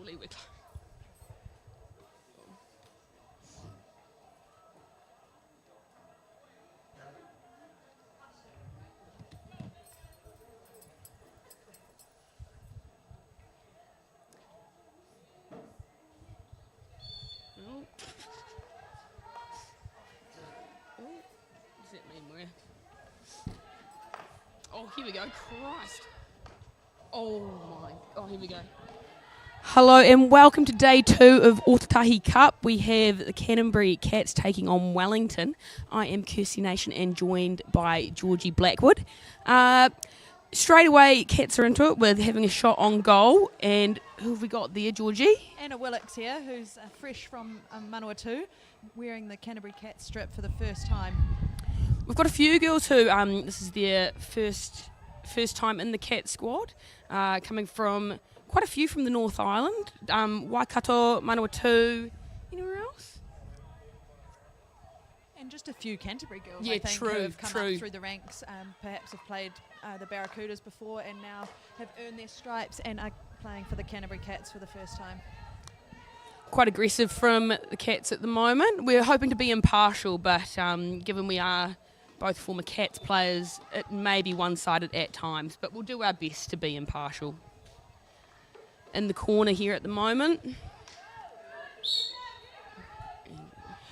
Hopefully we're close. Does that mean where? Oh, here we go. Christ. Oh, my. Oh, here we go. Hello and welcome to day 2 of Ōtautahi Cup. We have the Canterbury Cats taking on Wellington. I am Kirsty Nation and joined by Georgie Blackwood. Straight away, Cats are into it with having a shot on goal. And who have we got there, Georgie? Anna Willocks here, who's fresh from Manawatu, wearing the Canterbury Cats strip for the first time. We've got a few girls who this is their first time in the Cat squad, coming from quite a few from the North Island, Waikato, Manawatu, anywhere else? And just a few Canterbury girls, Yeah, I think, true, who have come true. up through the ranks, perhaps have played the Barracudas before and now have earned their stripes and are playing for the Canterbury Cats for the first time. Quite aggressive from the Cats at the moment. We're hoping to be impartial, but given we are both former Cats players, it may be one-sided at times, but we'll do our best to be impartial. In the corner here at the moment.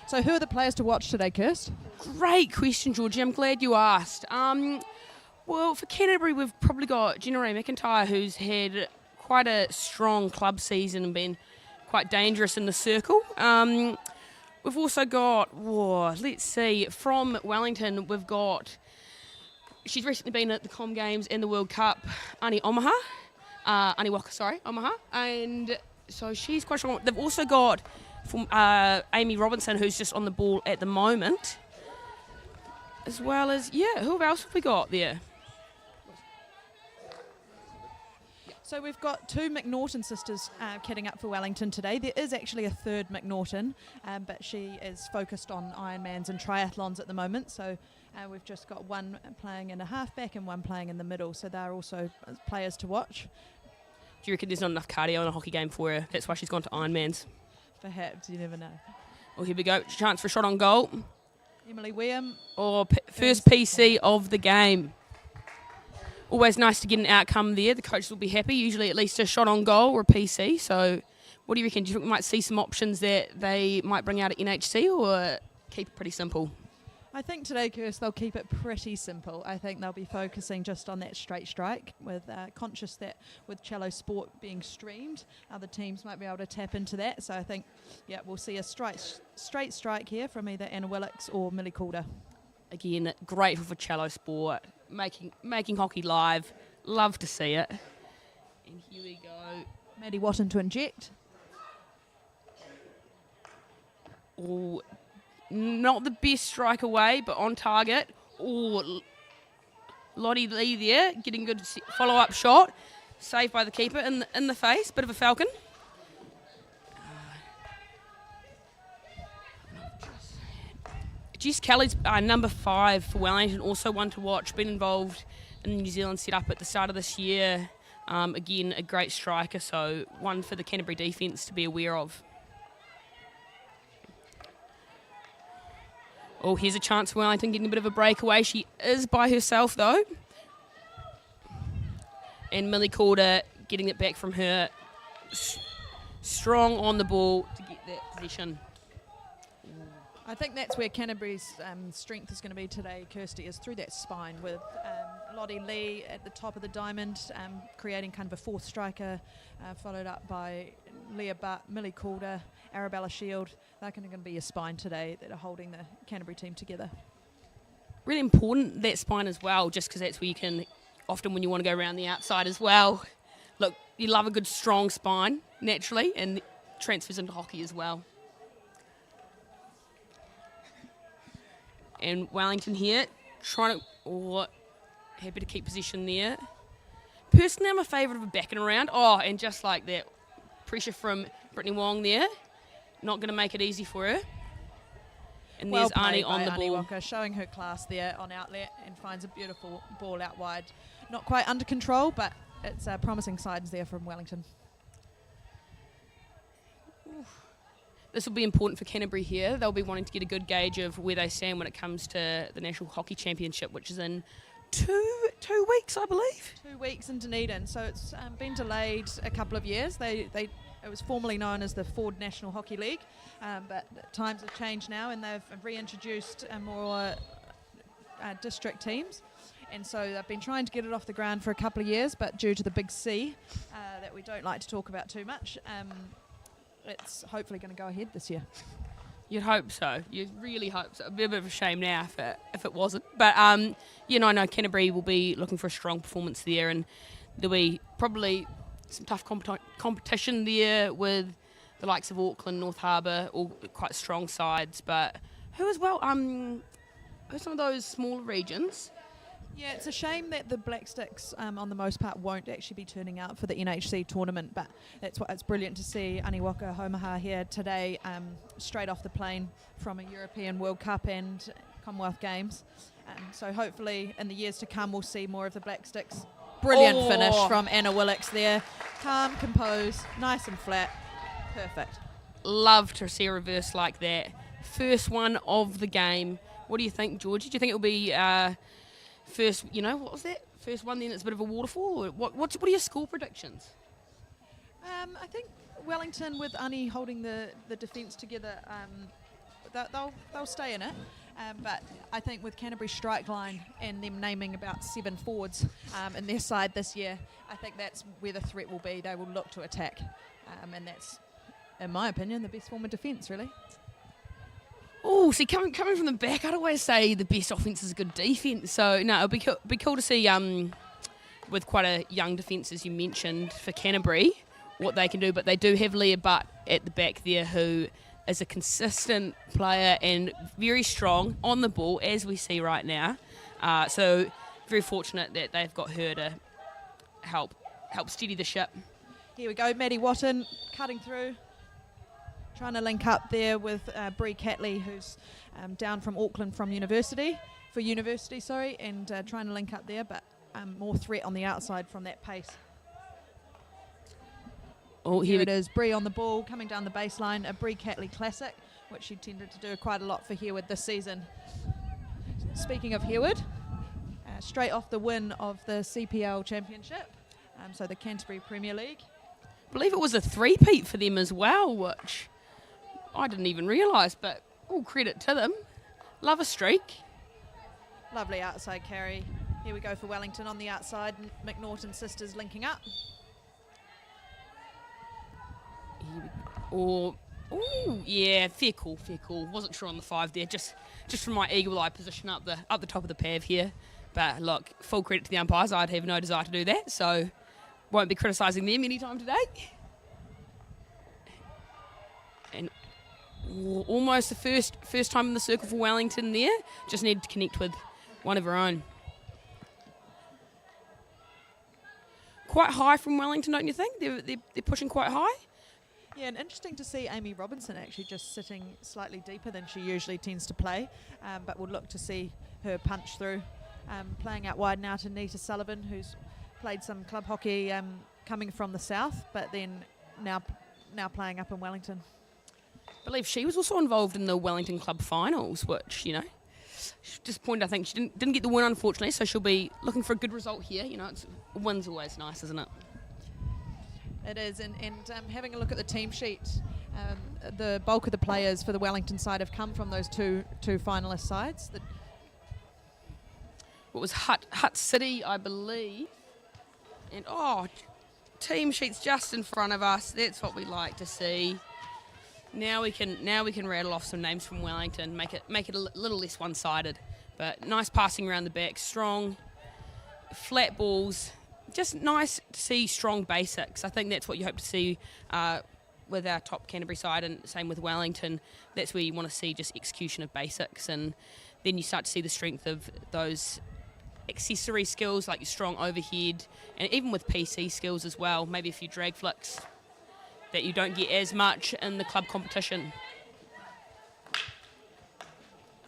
So who are the players to watch today, Kirst? Great question, Georgie. I'm glad you asked. Well, for Canterbury, we've probably got Jenna Ray McIntyre, who's had quite a strong club season and been quite dangerous in the circle. We've also got, let's see, from Wellington, we've got, she's recently been at the Com Games and the World Cup, Omaha, and so she's quite strong. They've also got from Amy Robinson, who's just on the ball at the moment, as well as, who else have we got there? So we've got 2 McNaughton sisters kitting up for Wellington today. There is actually a third McNaughton, but she is focused on Ironmans and triathlons at the moment. So we've just got one playing in a halfback and one playing in the middle. So they're also players to watch. Do you reckon there's not enough cardio in a hockey game for her? That's why she's gone to Ironmans. Perhaps, you never know. Well, here we go. Chance for a shot on goal. Emily Weam. First PC of the game. Always nice to get an outcome there. The coaches will be happy. Usually at least a shot on goal or a PC. So what do you reckon? Do you think we might see some options that they might bring out at NHC or keep it pretty simple? I think today, Kirst, they'll keep it pretty simple. I think they'll be focusing just on that straight strike, with conscious that with CelloSport being streamed, other teams might be able to tap into that. So I think, we'll see a straight strike here from either Anna Willocks or Millie Calder. Again, grateful for CelloSport, making hockey live. Love to see it. And here we go. Maddie Watton to inject. Oh, not the best strike away, but on target. Oh, Lottie Lee there, getting good follow-up shot. Saved by the keeper in the face. Bit of a falcon. Jess Kelly's number 5 for Wellington, also one to watch. Been involved in the New Zealand setup at the start of this year. Again, a great striker, so one for the Canterbury defence to be aware of. Oh, here's a chance for Wellington getting a bit of a breakaway. She is by herself, though. And Millie Calder getting it back from her. Strong on the ball to get that position. I think that's where Canterbury's strength is going to be today, Kirsty, is through that spine with Lottie Lee at the top of the diamond, creating kind of a fourth striker, followed up by Leah Butt, Millie Calder, Arabella Shield. They're going to be a spine today that are holding the Canterbury team together. Really important, that spine as well, just because that's where you can, often when you want to go around the outside as well. Look, you love a good strong spine, naturally, and transfers into hockey as well. And Wellington here, happy to keep position there. Personally, I'm a favourite of a backing around. Oh, and just like that, pressure from Brittany Wong there. Not going to make it easy for her. And well there's Arnie on the ball. Walker showing her class there on outlet and finds a beautiful ball out wide. Not quite under control, but it's promising signs there from Wellington. This will be important for Canterbury here. They'll be wanting to get a good gauge of where they stand when it comes to the National Hockey Championship, which is in two weeks, I believe. 2 weeks in Dunedin, so it's been delayed a couple of years. It was formerly known as the Ford National Hockey League, but times have changed now, and they've reintroduced more district teams. And so they've been trying to get it off the ground for a couple of years, but due to the big C that we don't like to talk about too much, it's hopefully going to go ahead this year. You'd hope so. You'd really hope so. It'd be a bit of a shame now if it wasn't. But, I know Canterbury will be looking for a strong performance there, and there'll be probably some tough competition there with the likes of Auckland, North Harbour, all quite strong sides. But who as well? Who's some of those smaller regions? Yeah, it's a shame that the Black Sticks, on the most part, won't actually be turning out for the NHC tournament, but it's brilliant to see Aniwaka Homaha here today, straight off the plane from a European World Cup and Commonwealth Games. So hopefully in the years to come we'll see more of the Black Sticks. Brilliant finish from Anna Willocks there. Calm, composed, nice and flat. Perfect. Love to see a reverse like that. First one of the game. What do you think, Georgie? Do you think it'll be... first, what was that? First one, then it's a bit of a waterfall? Or what are your score predictions? I think Wellington, with Ani holding the defence together, they'll stay in it. But I think with Canterbury's strike line and them naming about 7 forwards in their side this year, I think that's where the threat will be. They will look to attack. And that's, in my opinion, the best form of defence, really. Oh, see, coming from the back, I'd always say the best offence is good defence. So, no, it'll be cool to see, with quite a young defence, as you mentioned, for Canterbury, what they can do. But they do have Leah Butt at the back there, who is a consistent player and very strong on the ball, as we see right now. So, very fortunate that they've got her to help steady the ship. Here we go, Maddie Watton cutting through. Trying to link up there with Bree Catley, who's down from Auckland for university, and trying to link up there, but more threat on the outside from that pace. Oh, here it is, Bree on the ball, coming down the baseline, a Bree Catley classic, which she tended to do quite a lot for Hereward this season. Speaking of Hereward, straight off the win of the CPL Championship, so the Canterbury Premier League. I believe it was a three-peat for them as well, which... I didn't even realise, but all credit to them. Love a streak. Lovely outside carry. Here we go for Wellington on the outside. McNaughton sisters linking up. Yeah, fair call. Wasn't sure on the 5 there, just from my eagle eye position up the top of the pav here. But look, full credit to the umpires. I'd have no desire to do that, so won't be criticising them anytime today. And almost the first time in the circle for Wellington there. Just needed to connect with one of her own. Quite high from Wellington, don't you think? They're pushing quite high. Yeah, and interesting to see Amy Robinson actually just sitting slightly deeper than she usually tends to play. But we'll look to see her punch through. Playing out wide now to Nita Sullivan, who's played some club hockey coming from the south, but then now playing up in Wellington. I believe she was also involved in the Wellington Club finals, which, disappointed. I think she didn't get the win, unfortunately, so she'll be looking for a good result here. A win's always nice, isn't it? It is, and having a look at the team sheet, the bulk of the players for the Wellington side have come from those two finalist sides. What was Hutt City, I believe. And, team sheet's just in front of us. That's what we like to see. Now we can rattle off some names from Wellington, make it a little less one-sided. But nice passing around the back, strong, flat balls. Just nice to see strong basics. I think that's what you hope to see with our top Canterbury side, and same with Wellington. That's where you want to see just execution of basics, and then you start to see the strength of those accessory skills like your strong overhead, and even with PC skills as well, maybe a few drag flicks that you don't get as much in the club competition.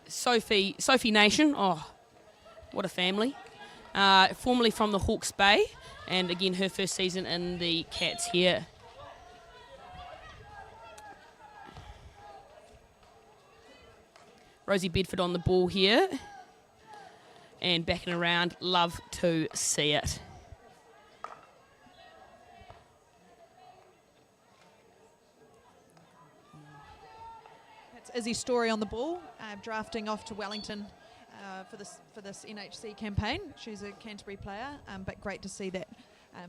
Sophie Nation, what a family. Formerly from the Hawke's Bay, and again her first season in the Cats here. Rosie Bedford on the ball here. And backing around, love to see it. That's Izzy Story on the ball, drafting off to Wellington for this NHC campaign. She's a Canterbury player, but great to see that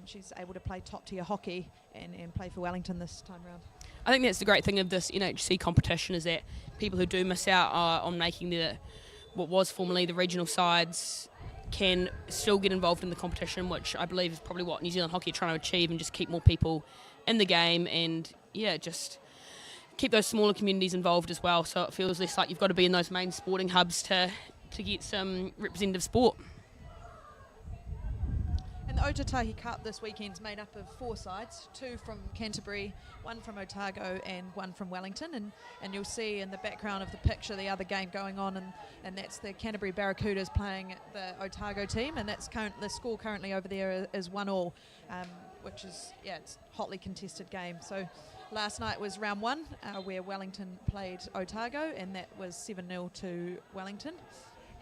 she's able to play top-tier hockey and play for Wellington this time round. I think that's the great thing of this NHC competition is that people who do miss out on making what was formerly the regional sides can still get involved in the competition, which I believe is probably what New Zealand Hockey are trying to achieve, and just keep more people in the game and, just keep those smaller communities involved as well. So it feels less like you've got to be in those main sporting hubs to get some representative sport. And the Ōtautahi Cup this weekend's made up of 4 sides, 2 from Canterbury, 1 from Otago and 1 from Wellington. And you'll see in the background of the picture the other game going on, and that's the Canterbury Barracudas playing the Otago team, and that's the score currently over there is 1-1, which is, it's a hotly contested game. So last night was round 1 where Wellington played Otago, and that was 7-0 to Wellington.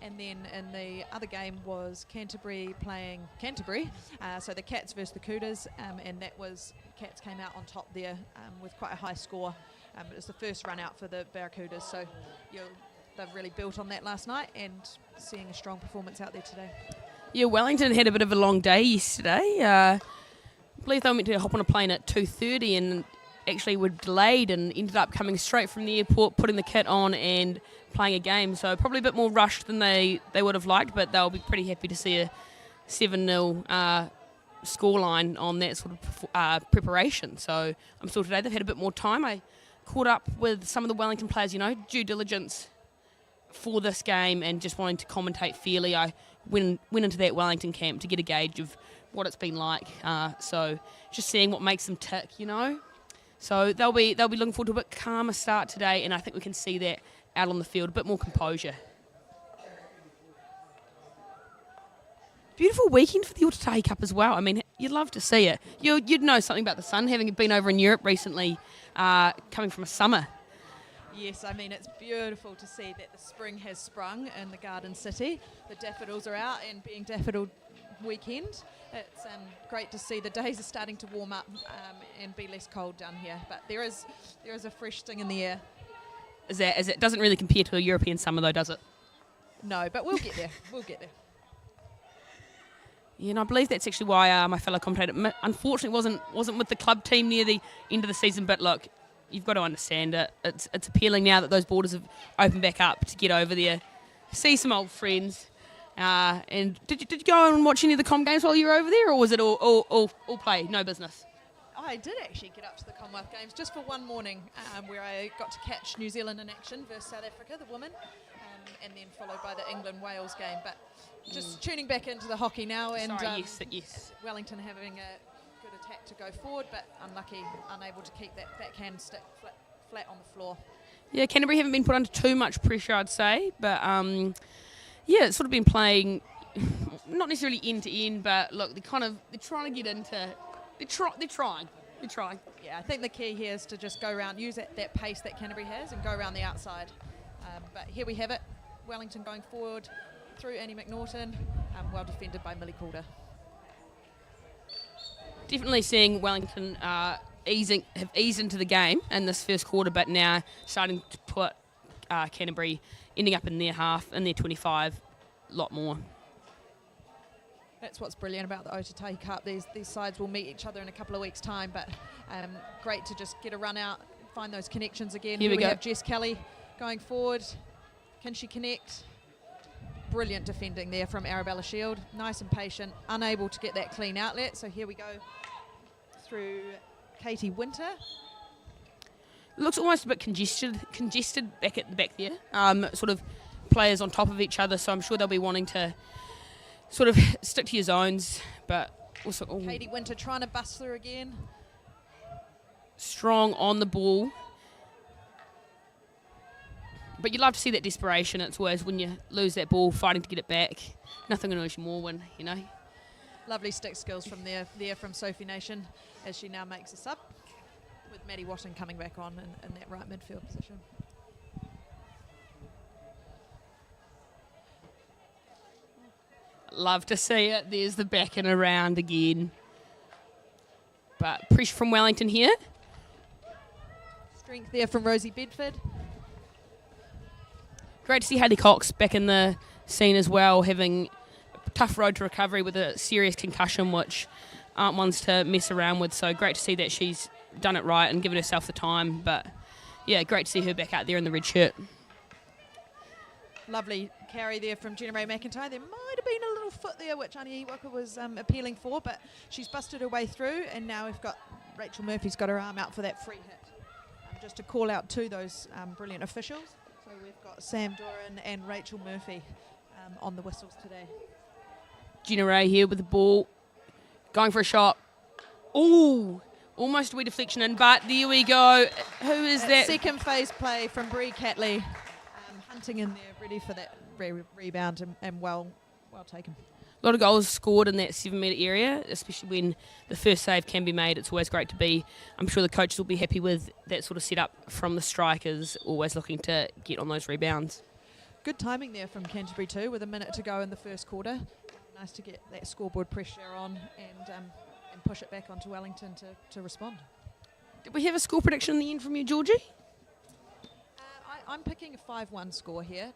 And then in the other game was Canterbury playing Canterbury, so the Cats versus the Cooters, and that was Cats came out on top there with quite a high score. It was the first run out for the Barracudas, so they've really built on that last night and seeing a strong performance out there today. Yeah, Wellington had a bit of a long day yesterday. I believe they were meant to hop on a plane at 2:30 and actually were delayed and ended up coming straight from the airport, putting the kit on and playing a game. So probably a bit more rushed than they would have liked, but they'll be pretty happy to see a 7-0 scoreline on that sort of preparation. So I'm sure today they've had a bit more time. I caught up with some of the Wellington players, due diligence for this game and just wanting to commentate fairly. I went into that Wellington camp to get a gauge of what it's been like. So just seeing what makes them tick, So they'll be looking forward to a bit calmer start today, and I think we can see that out on the field, a bit more composure. Beautiful weekend for the Ōtautahi Cup as well. I mean, you'd love to see it. You'd know something about the sun, having been over in Europe recently, coming from a summer. Yes, I mean, it's beautiful to see that the spring has sprung in the Garden City. The daffodils are out, and being daffodil weekend, it's great to see the days are starting to warm up and be less cold down here. But there is a fresh sting in the air. Is it doesn't really compare to a European summer though, does it? No, but we'll get there. We'll get there. Yeah, and I believe that's actually why my fellow commentator unfortunately wasn't with the club team near the end of the season. But look, you've got to understand it. It's appealing now that those borders have opened back up to get over there, see some old friends. And did you go and watch any of the Com games while you were over there, or was it all play, no business? I did actually get up to the Commonwealth Games just for one morning, where I got to catch New Zealand in action versus South Africa, the women, and then followed by the England-Wales game. But just tuning back into the hockey now, and yes. Wellington having a good attack to go forward, but unable to keep that backhand stick flat on the floor. Yeah, Canterbury haven't been put under too much pressure, I'd say, but it's sort of been playing, not necessarily end to end, but look, they're trying to get into. They're trying. Yeah, I think the key here is to just go around, use that pace that Canterbury has, and go around the outside. But here we have it. Wellington going forward through Annie McNaughton, well defended by Millie Calder. Definitely seeing Wellington have eased into the game in this first quarter, but now starting to put Canterbury ending up in their half, in their 25, a lot more. That's what's brilliant about the Ōtautahi Cup. These sides will meet each other in a couple of weeks' time, but great to just get a run out, find those connections again. Here we go. Have Jess Kelly going forward. Can she connect? Brilliant defending there from Arabella Shield. Nice and patient, unable to get that clean outlet. So here we go through Katie Winter. Looks almost a bit congested back at the back there. Sort of players on top of each other, so I'm sure they'll be wanting to sort of stick to your zones, but also Katie Winter trying to bust through again. Strong on the ball. But you love to see that desperation. It's always when you lose that ball, fighting to get it back. Nothing annoys you more when, Lovely stick skills from there from Sophie Nation as she now makes a sub, with Maddie Watton coming back on in that right midfield position. Love to see it. There's the back and around again. But pressure from Wellington here. Strength there from Rosie Bedford. Great to see Hayley Cox back in the scene as well, having a tough road to recovery with a serious concussion, which aren't ones to mess around with. So great to see that she's done it right and given herself the time. But yeah, great to see her back out there in the red shirt. Lovely carry there from Jenna Ray McIntyre. There might have been a little foot there, which Anya Iwaka was appealing for, but she's busted her way through, and now we've got Rachel Murphy's got her arm out for that free hit. Just to call out to those brilliant officials. So we've got Sam Doran and Rachel Murphy on the whistles today. Jenna Ray here with the ball, going for a shot. Ooh, almost a wee deflection in, but there we go. Who is that? Second phase play from Bree Catley. Hunting in there, ready for that rebound and well taken. A lot of goals scored in that 7 metre area, especially when the first save can be made. It's always great to be. I'm sure the coaches will be happy with that sort of setup from the strikers, always looking to get on those rebounds. Good timing there from Canterbury too, with a minute to go in the first quarter. Nice to get that scoreboard pressure on and push it back onto Wellington to respond. Did we have a score prediction in the end from you, Georgie? I'm picking a 5-1 score here.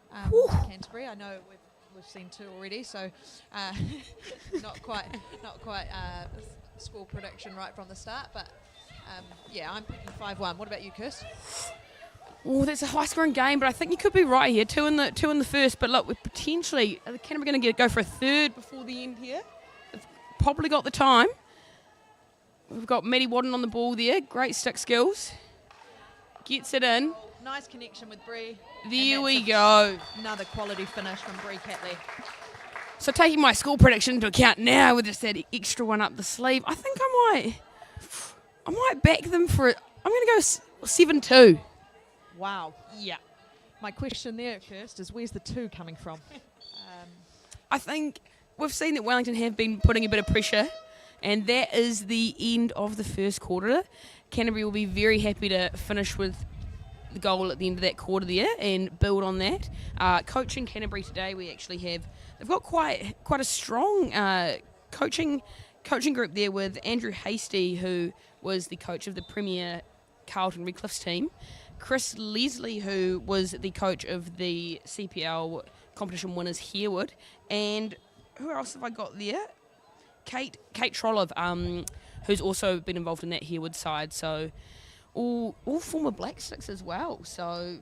Canterbury. I know we've seen 2 already, so not quite score prediction right from the start. But yeah, I'm picking 5-1. What about you, Kirst? Oh, that's a high-scoring game, but I think you could be right here. Two in the first, but look, we're potentially Canterbury going to go for a third before the end here. They've probably got the time. We've got Maddie Wadden on the ball there. Great stick skills. Gets it in. Nice connection with Bree. There we go. Another quality finish from Bree Catley. So taking my score prediction into account now with just that extra one up the sleeve, I think I might back them for it. I'm going to go 7-2. Wow. Yeah. My question there, Kirst, is where's the 2 coming from? I think we've seen that Wellington have been putting a bit of pressure, and that is the end of the first quarter. Canterbury will be very happy to finish with the goal at the end of that quarter there and build on that. Coaching Canterbury today, we actually have, they've got quite a strong coaching group there with Andrew Hasty, who was the coach of the Premier Carlton Redcliffs team, Chris Leslie, who was the coach of the CPL competition winners Harewood, and who else have I got there? Kate Trollope, who's also been involved in that Harewood side. So all former Black Sticks as well. So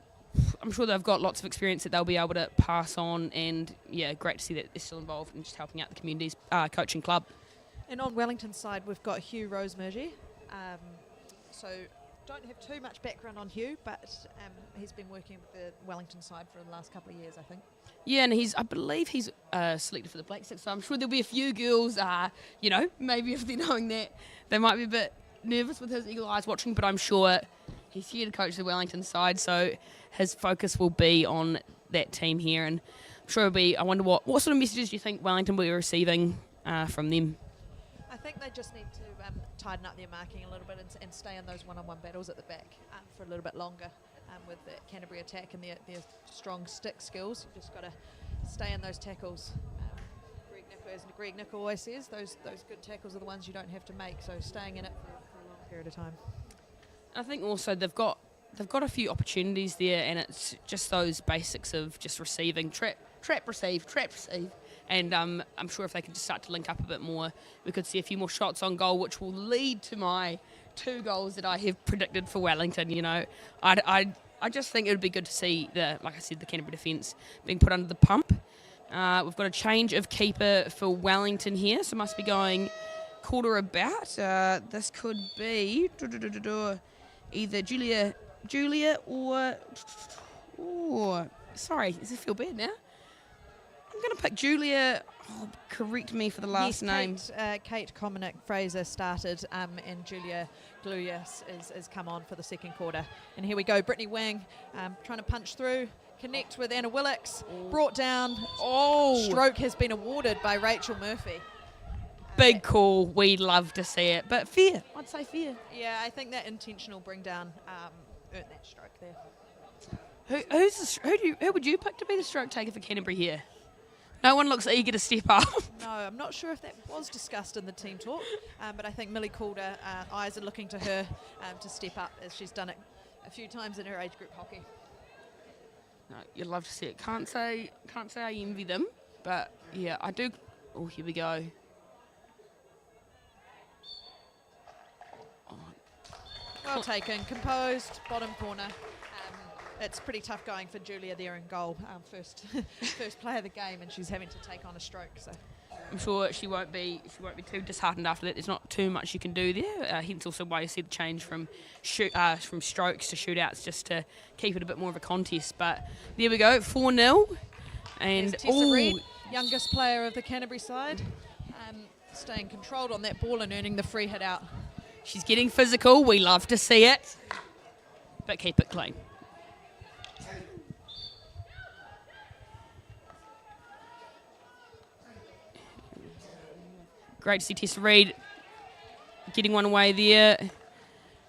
I'm sure they've got lots of experience that they'll be able to pass on. And yeah, great to see that they're still involved in just helping out the community's coaching club. And on Wellington's side, we've got Hugh Rosemergy. So don't have too much background on Hugh, but he's been working with the Wellington side for the last couple of years, I think. Yeah, and I believe he's selected for the Black Sticks, so I'm sure there'll be a few girls, maybe if they're knowing that, they might be a bit nervous with his eagle eyes watching, but I'm sure he's here to coach the Wellington side, so his focus will be on that team here, and I'm sure it'll be, I wonder what sort of messages do you think Wellington will be receiving from them? I think they just need to tighten up their marking a little bit and stay in those one-on-one battles at the back for a little bit longer. With the Canterbury attack and their strong stick skills, you've just got to stay in those tackles. Greg Nick always says, those good tackles are the ones you don't have to make, so staying in it for a long period of time. I think also they've got a few opportunities there, and it's just those basics of just receiving, trap, receive, and I'm sure if they can just start to link up a bit more, we could see a few more shots on goal, which will lead to my 2 goals that I have predicted for Wellington. You know, I just think it would be good to see the Canterbury defence being put under the pump. We've got a change of keeper for Wellington here, so must be going quarter about. This could be either Julia or sorry, does it feel bad now? I'm going to pick Julia. Oh, correct me for the last name. Kate Cominick Fraser started, and Julia Gluyas is come on for the second quarter. And here we go, Brittany Wang trying to punch through, connect with Anna Willocks, brought down. Stroke has been awarded by Rachel Murphy. Big call. We'd love to see it, but fair. I'd say fair. Yeah, I think that intentional bring down earned that stroke there. Who would you pick to be the stroke taker for Canterbury here? No one looks eager to step up. No, I'm not sure if that was discussed in the team talk, but I think Millie Calder, eyes are looking to her to step up, as she's done it a few times in her age group hockey. No, you'd love to see it. Can't say I envy them, but yeah, I do. Oh, here we go. Well taken, composed, bottom corner. It's pretty tough going for Julia there in goal. First play of the game, and she's having to take on a stroke. So I'm sure she won't be too disheartened after that. There's not too much you can do there. Hence also why you see the change from strokes to shootouts, just to keep it a bit more of a contest. But there we go, 4-0. And Tessa Reid, youngest player of the Canterbury side, staying controlled on that ball and earning the free hit out. She's getting physical. We love to see it, but keep it clean. Great to see Tessa Reid getting one away there.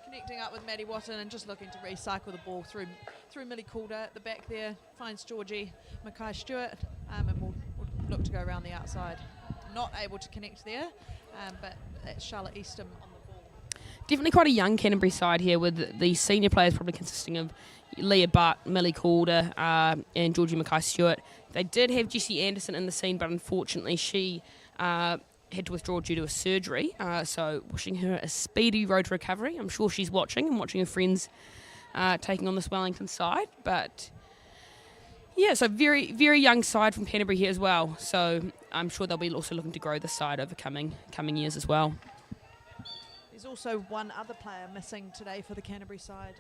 Connecting up with Maddie Watton and just looking to recycle the ball through Millie Calder at the back there. Finds Georgie Mackay-Stewart, and we'll look to go around the outside. Not able to connect there, but that's Charlotte Eastham on the ball. Definitely quite a young Canterbury side here, with the senior players probably consisting of Leah Butt, Millie Calder, and Georgie Mackay-Stewart. They did have Jessie Anderson in the scene, but unfortunately she had to withdraw due to a surgery, so wishing her a speedy road to recovery. I'm sure she's watching her friends taking on this Wellington side, but yeah, so very, very young side from Canterbury here as well, so I'm sure they'll be also looking to grow the side over coming years as well. There's also one other player missing today for the Canterbury side,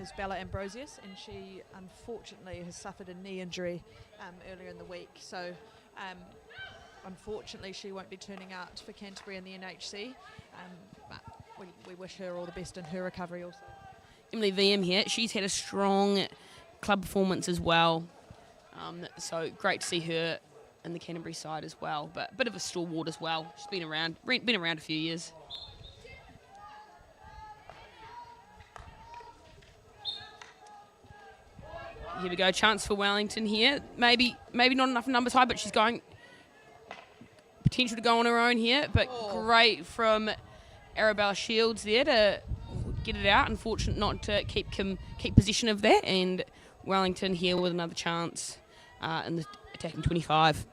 is Bella Ambrosius, and she unfortunately has suffered a knee injury earlier in the week, so unfortunately, she won't be turning out for Canterbury in the NHC, but we wish her all the best in her recovery also. Emily VM here, she's had a strong club performance as well, so great to see her in the Canterbury side as well, but a bit of a stalwart as well. She's been around a few years. Here we go, chance for Wellington here. Maybe not enough numbers high, but she's going. Potential to go on her own here, but great from Arabella Shields there to get it out. Unfortunate not to keep possession of that, and Wellington here with another chance in the attacking 25.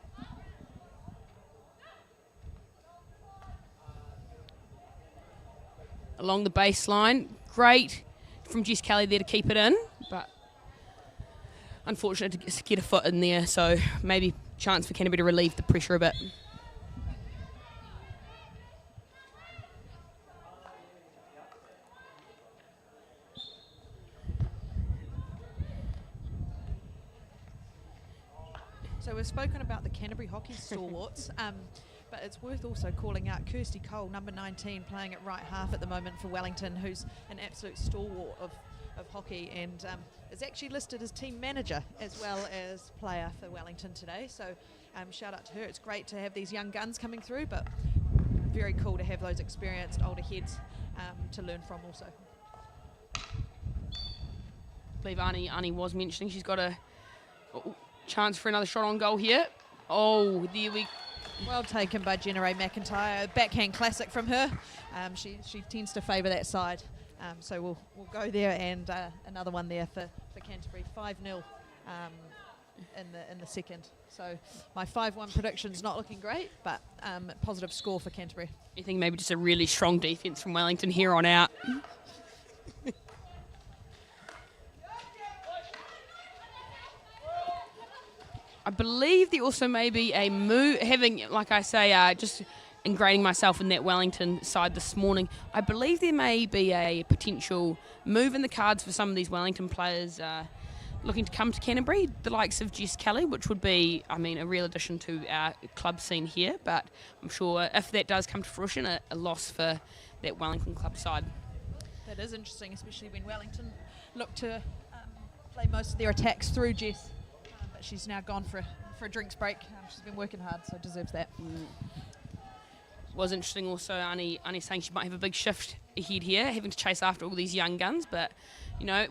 Along the baseline, great from Jess Kelly there to keep it in, but unfortunate to get a foot in there, so maybe chance for Canterbury to relieve the pressure a bit. So we've spoken about the Canterbury hockey stalwarts, but it's worth also calling out Kirsty Cole, number 19, playing at right half at the moment for Wellington, who's an absolute stalwart of hockey, and is actually listed as team manager as well as player for Wellington today. So shout out to her. It's great to have these young guns coming through, but very cool to have those experienced older heads to learn from also. I believe Ani was mentioning she's got a chance for another shot on goal here. Oh, there we. Well taken by Jenna Ray McIntyre. Backhand classic from her. She tends to favour that side. So we'll go there, and another one there for Canterbury. 5-0 in the second. So my 5-1 prediction's not looking great, but positive score for Canterbury. I think maybe just a really strong defence from Wellington here on out. I believe there also may be a move, having, like I say, just ingraining myself in that Wellington side this morning, I believe there may be a potential move in the cards for some of these Wellington players looking to come to Canterbury, the likes of Jess Kelly, which would be, a real addition to our club scene here, but I'm sure if that does come to fruition, a loss for that Wellington club side. That is interesting, especially when Wellington look to play most of their attacks through Jess. But she's now gone for a drinks break. She's been working hard, so deserves that. Was interesting also, Ani saying she might have a big shift ahead here, having to chase after all these young guns, but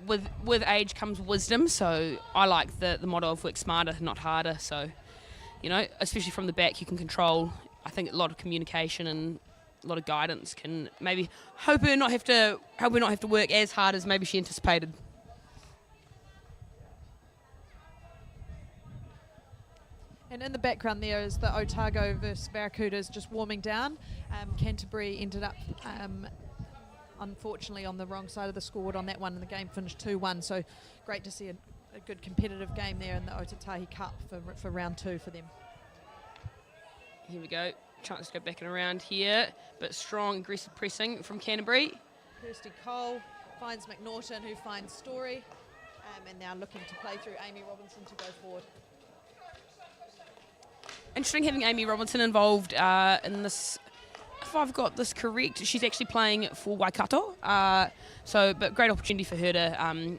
with age comes wisdom, so I like the motto of work smarter, not harder, so especially from the back, you can control. I think a lot of communication and a lot of guidance can maybe help her not have to work as hard as maybe she anticipated. And in the background there is the Otago versus Barracudas just warming down. Canterbury ended up, unfortunately, on the wrong side of the scoreboard on that one, and the game finished 2-1. So great to see a good competitive game there in the Ōtautahi Cup for round 2 for them. Here we go. Chance to go back and around here, but strong, aggressive pressing from Canterbury. Kirsty Cole finds McNaughton, who finds Story, and now looking to play through Amy Robinson to go forward. Interesting having Amy Robinson involved in this. If I've got this correct, she's actually playing for Waikato. But great opportunity for her to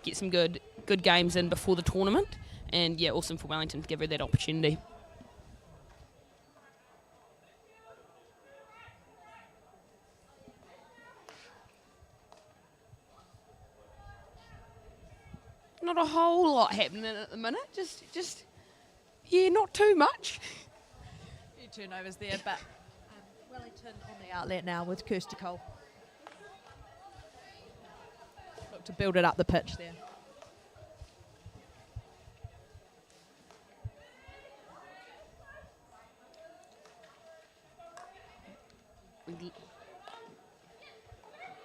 get some good games in before the tournament. And yeah, awesome for Wellington to give her that opportunity. Not a whole lot happening at the minute. Just. Yeah, not too much. A few turnovers there, but Wellington on the outlet now with Kirsty Cole. Look to build it up the pitch there.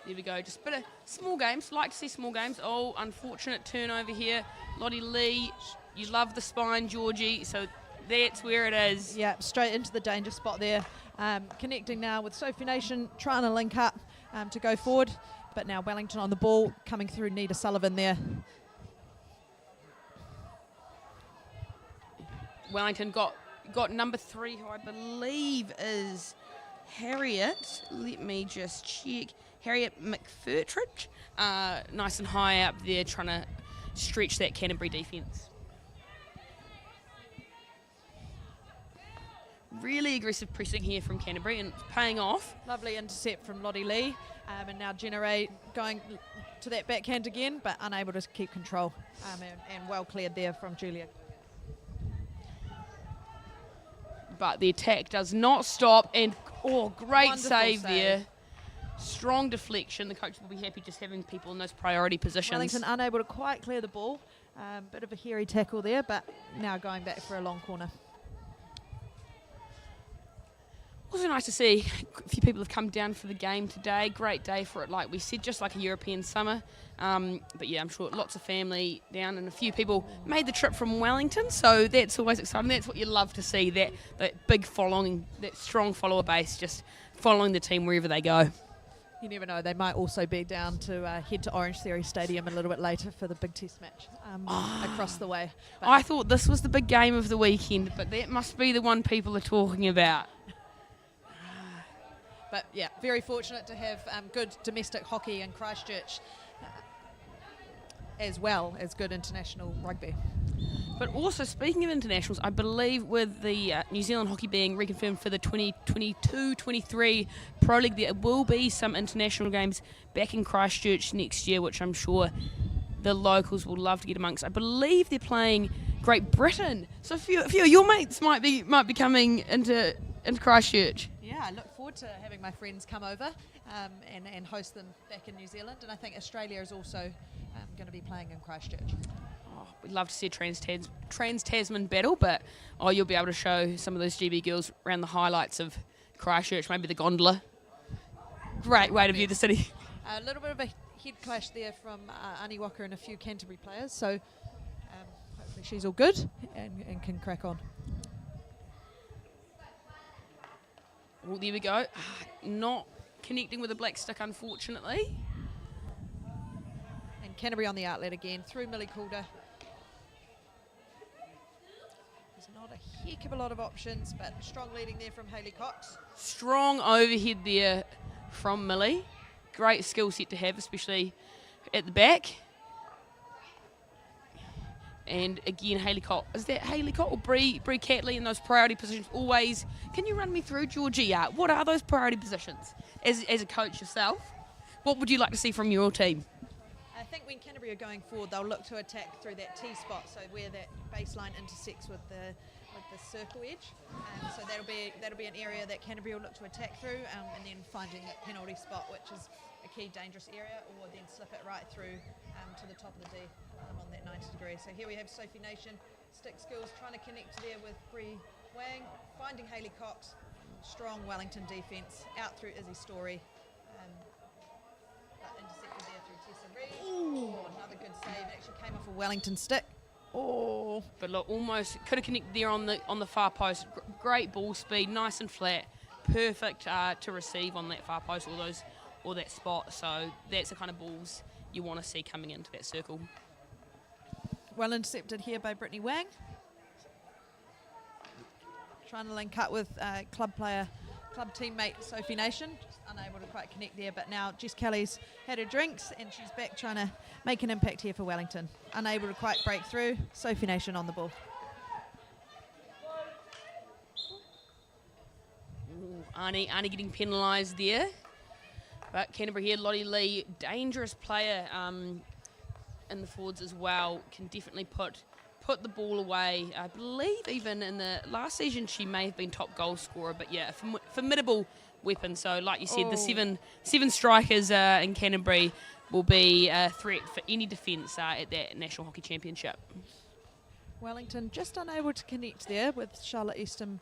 There we go. Just a bit of small games. Like to see small games. Oh, unfortunate turnover here. Lottie Lee. You love the spine, Georgie, so that's where it is. Yeah, straight into the danger spot there. Connecting now with Sophie Nation, trying to link up to go forward. But now Wellington on the ball, coming through Nita Sullivan there. Wellington got number 3, who I believe is Harriet. Let me just check. Harriet McFurtridge. Nice and high up there, trying to stretch that Canterbury defence. Really aggressive pressing here from Canterbury, and it's paying off. Lovely intercept from Lottie Lee, and now Generate going to that backhand again, but unable to keep control, and well cleared there from Julia. But the attack does not stop, and great Wonderful save there. Strong deflection. The coach will be happy just having people in those priority positions. Wellington unable to quite clear the ball. Bit of a hairy tackle there, but now going back for a long corner. Also nice to see a few people have come down for the game today. Great day for it, like we said, just like a European summer. But yeah, I'm sure lots of family down, and a few people made the trip from Wellington, so that's always exciting. That's what you love to see, that big following, that strong follower base, just following the team wherever they go. You never know, they might also be down to head to Orange Theory Stadium a little bit later for the big test match across the way. But I thought this was the big game of the weekend, but that must be the one people are talking about. But yeah, very fortunate to have good domestic hockey in Christchurch, as well as good international rugby. But also, speaking of internationals, I believe with the New Zealand hockey being reconfirmed for the 2022-23 Pro League, there will be some international games back in Christchurch next year, which I'm sure the locals will love to get amongst. I believe they're playing Great Britain, so a few of your mates might be coming into Christchurch. Yeah, I look forward to having my friends come over and host them back in New Zealand. And I think Australia is also going to be playing in Christchurch. Oh, we'd love to see a Trans-Tasman battle, but you'll be able to show some of those GB girls around the highlights of Christchurch, maybe the gondola. Great way to view the city. A little bit of a head clash there from Ani Walker and a few Canterbury players, so hopefully she's all good and can crack on. Well, there we go. Not connecting with the black stick, unfortunately. And Canterbury on the outlet again, through Millie Calder. There's not a heck of a lot of options, but strong leading there from Hayley Cox. Strong overhead there from Millie. Great skill set to have, especially at the back. And again, Hayley Cott. Is that Hayley Cott or Bree Catley in those priority positions always? Can you run me through, Georgie? What are those priority positions? As a coach yourself, what would you like to see from your team? I think when Canterbury are going forward, they'll look to attack through that T spot, so where that baseline intersects with the circle edge. So that'll be an area that Canterbury will look to attack through, and then finding that penalty spot, which is a key dangerous area, or then slip it right through to the top of the D on that 90 degrees. So here we have Sophie Nation, stick skills, trying to connect there with Bree Wang, finding Hayley Cox, strong Wellington defence, out through Izzy Story. Intercepted there through Tessa Reid. Oh, another good save. It actually came off a Wellington stick. Oh, but look, almost could have connected there on the far post. Great ball speed, nice and flat, perfect to receive on that far post or that spot. So that's the kind of balls you want to see coming into that circle. Well intercepted here by Brittany Wang. Trying to link up with club teammate Sophie Nation. Just unable to quite connect there, but now Jess Kelly's had her drinks and she's back trying to make an impact here for Wellington. Unable to quite break through. Sophie Nation on the ball. Ooh, Arnie getting penalised there. But Canterbury here, Lottie Lee, dangerous player in the forwards as well, can definitely put the ball away. I believe even in the last season she may have been top goal scorer, but yeah, a formidable weapon. So like you said, the seven strikers in Canterbury will be a threat for any defence at that National Hockey Championship. Wellington just unable to connect there, with Charlotte Eastham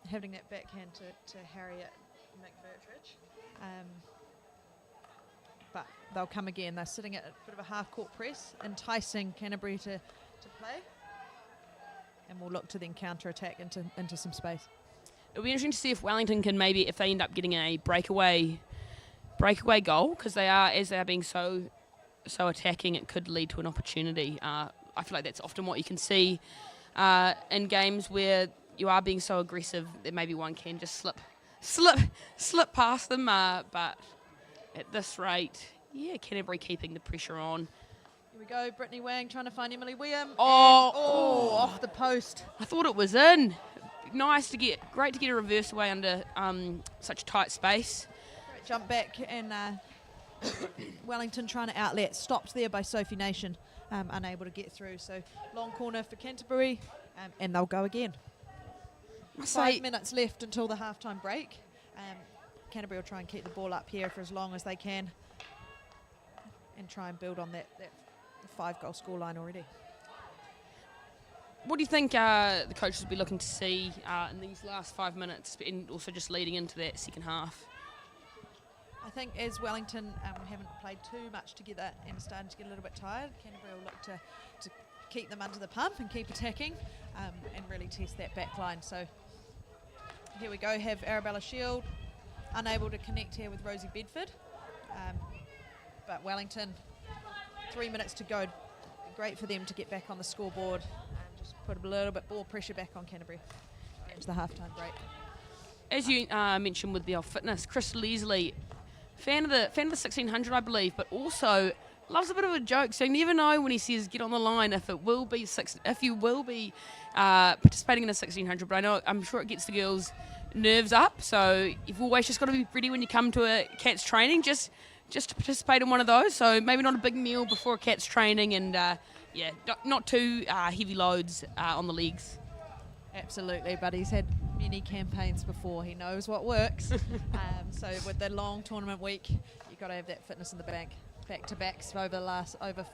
having that backhand to Harriet McVertridge. But they'll come again. They're sitting at a bit of a half-court press, enticing Canterbury to play. And we'll look to then counter-attack into some space. It'll be interesting to see if Wellington can maybe, if they end up getting a breakaway goal, because they are being so attacking, it could lead to an opportunity. I feel like that's often what you can see in games where you are being so aggressive that maybe one can just slip past them. But at this rate, yeah, Canterbury keeping the pressure on. Here we go, Brittany Wang trying to find Emily William. Off the post. I thought it was in. Great to get a reverse away under such a tight space. Great jump back, and Wellington trying to outlet, stopped there by Sophie Nation, unable to get through. So long corner for Canterbury, and they'll go again. 5 minutes left until the halftime break. Canterbury will try and keep the ball up here for as long as they can and try and build on that 5-goal scoreline already. What do you think the coaches will be looking to see in these last 5 minutes, and also just leading into that second half? I think as Wellington haven't played too much together and are starting to get a little bit tired, Canterbury will look to keep them under the pump and keep attacking and really test that back line. So here we go, have Arabella Shield unable to connect here with Rosie Bedford. But Wellington, 3 minutes to go. Great for them to get back on the scoreboard and just put a little bit more pressure back on Canterbury into the halftime break. As you mentioned with the fitness, Chris Leslie, fan of the 1600, I believe, but also loves a bit of a joke. So you never know when he says get on the line if you will be participating in a 1600. But I'm sure it gets the girls' nerves up. So you've always just got to be ready when you come to a Cats training, just to participate in one of those. So maybe not a big meal before a Cats training, and not too heavy loads on the legs. Absolutely, but he's had many campaigns before. He knows what works. So with the long tournament week, you've got to have that fitness in the bank. Back-to-backs over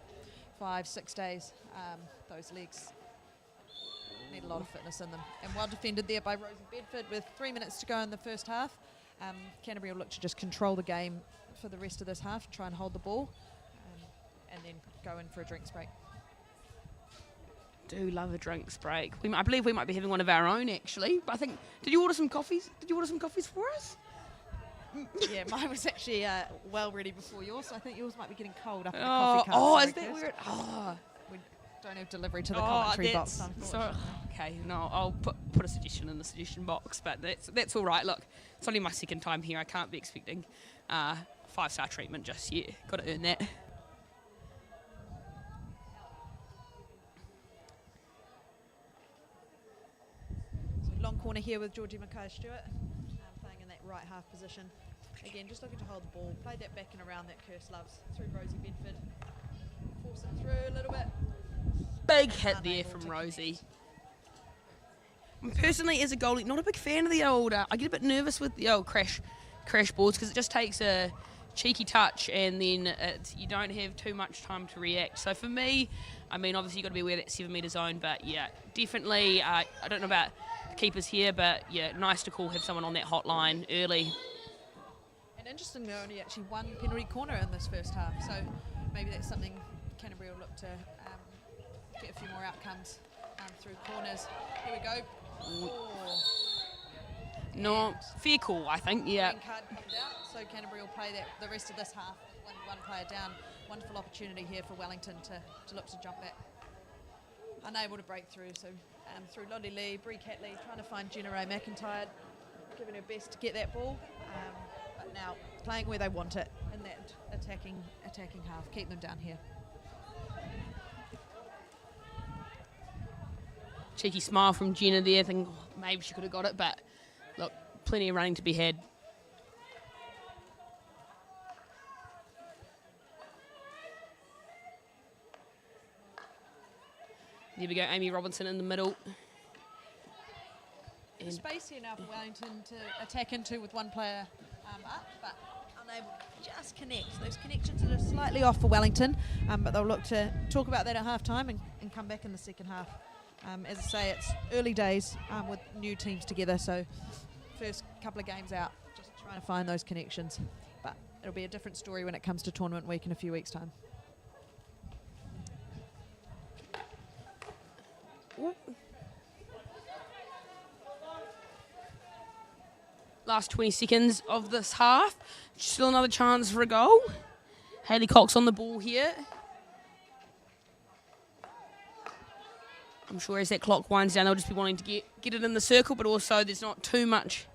5-6 days. Those legs need a lot of fitness in them. And well defended there by Rosie Bedford with 3 minutes to go in the first half. Canterbury will look to just control the game for the rest of this half, try and hold the ball, and then go in for a drinks break. Do love a drinks break. I believe we might be having one of our own, actually. But I think, did you order some coffees? Did you order some coffees for us? Yeah, mine was actually well ready before yours, so I think yours might be getting cold up in the coffee cup. Oh, is that weird? We don't have delivery to the commentary box, unfortunately. Okay, no, I'll put a suggestion in the suggestion box, but that's all right. Look, it's only my second time here. I can't be expecting 5-star treatment just yet. Got to earn that. Long corner here with Georgie Mackay-Stewart, playing in that right half position. Again, just looking to hold the ball, play that back and around that Curse loves through Rosie Bedford. Force it through a little bit. Big hit there Unable from to Rosie. I'm personally, as a goalie, not a big fan of the old. I get a bit nervous with the old crash boards because it just takes a cheeky touch and then you don't have too much time to react. So for me, I mean, obviously you've got to be aware of that 7 metre zone, but yeah, definitely, I don't know about the keepers here, but yeah, nice to have someone on that hotline early. And interestingly, only actually one penalty corner in this first half, so maybe that's something Canterbury will look to get a few more outcomes through corners. Here we go. Oh. No, fair call, I think, yeah. Green card comes out, so Canterbury will play that the rest of this half with one player down. Wonderful opportunity here for Wellington to look to jump back. Unable to break through, so through Lottie Lee, Bree Catley trying to find Jenna Ray McIntyre, giving her best to get that ball, but now playing where they want it in that attacking half, keep them down here. Cheeky smile from Jenna there, thinking maybe she could have got it, but look, plenty of running to be had. There we go, Amy Robinson in the middle. And space here now for Wellington to attack into with one player up, but unable to just connect. Those connections are slightly off for Wellington, but they'll look to talk about that at half time and come back in the second half. As I say, it's early days with new teams together, so first couple of games out, just trying to find those connections. But it'll be a different story when it comes to tournament week in a few weeks' time. Last 20 seconds of this half. Still another chance for a goal. Hayley Cox on the ball here. I'm sure as that clock winds down, they'll just be wanting to get it in the circle, but also there's not too much.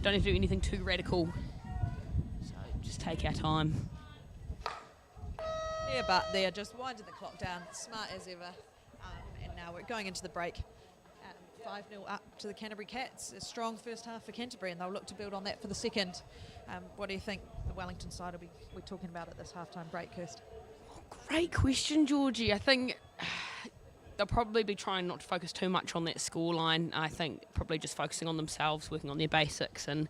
Don't have to do anything too radical. So just take our time. Yeah, but they're just winding the clock down, smart as ever. And now we're going into the break. 5-0 up to the Canterbury Cats. A strong first half for Canterbury, and they'll look to build on that for the second. What do you think the Wellington side will be we're talking about at this halftime break, Kirst? Great question, Georgie. I think they'll probably be trying not to focus too much on that scoreline. I think probably just focusing on themselves, working on their basics, and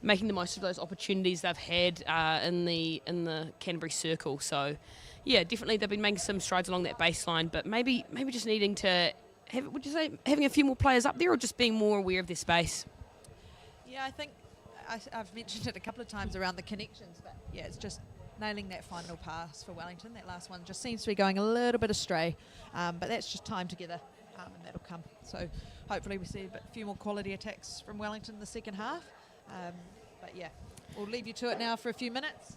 making the most of those opportunities they've had in the Canterbury circle. So, yeah, definitely they've been making some strides along that baseline, but maybe just needing to would you say having a few more players up there, or just being more aware of their space? Yeah, I think I've mentioned it a couple of times around the connections, but yeah, it's just nailing that final pass for Wellington. That last one just seems to be going a little bit astray, but that's just time together, and that'll come. So hopefully we see a few more quality attacks from Wellington in the second half. But yeah, we'll leave you to it now for a few minutes.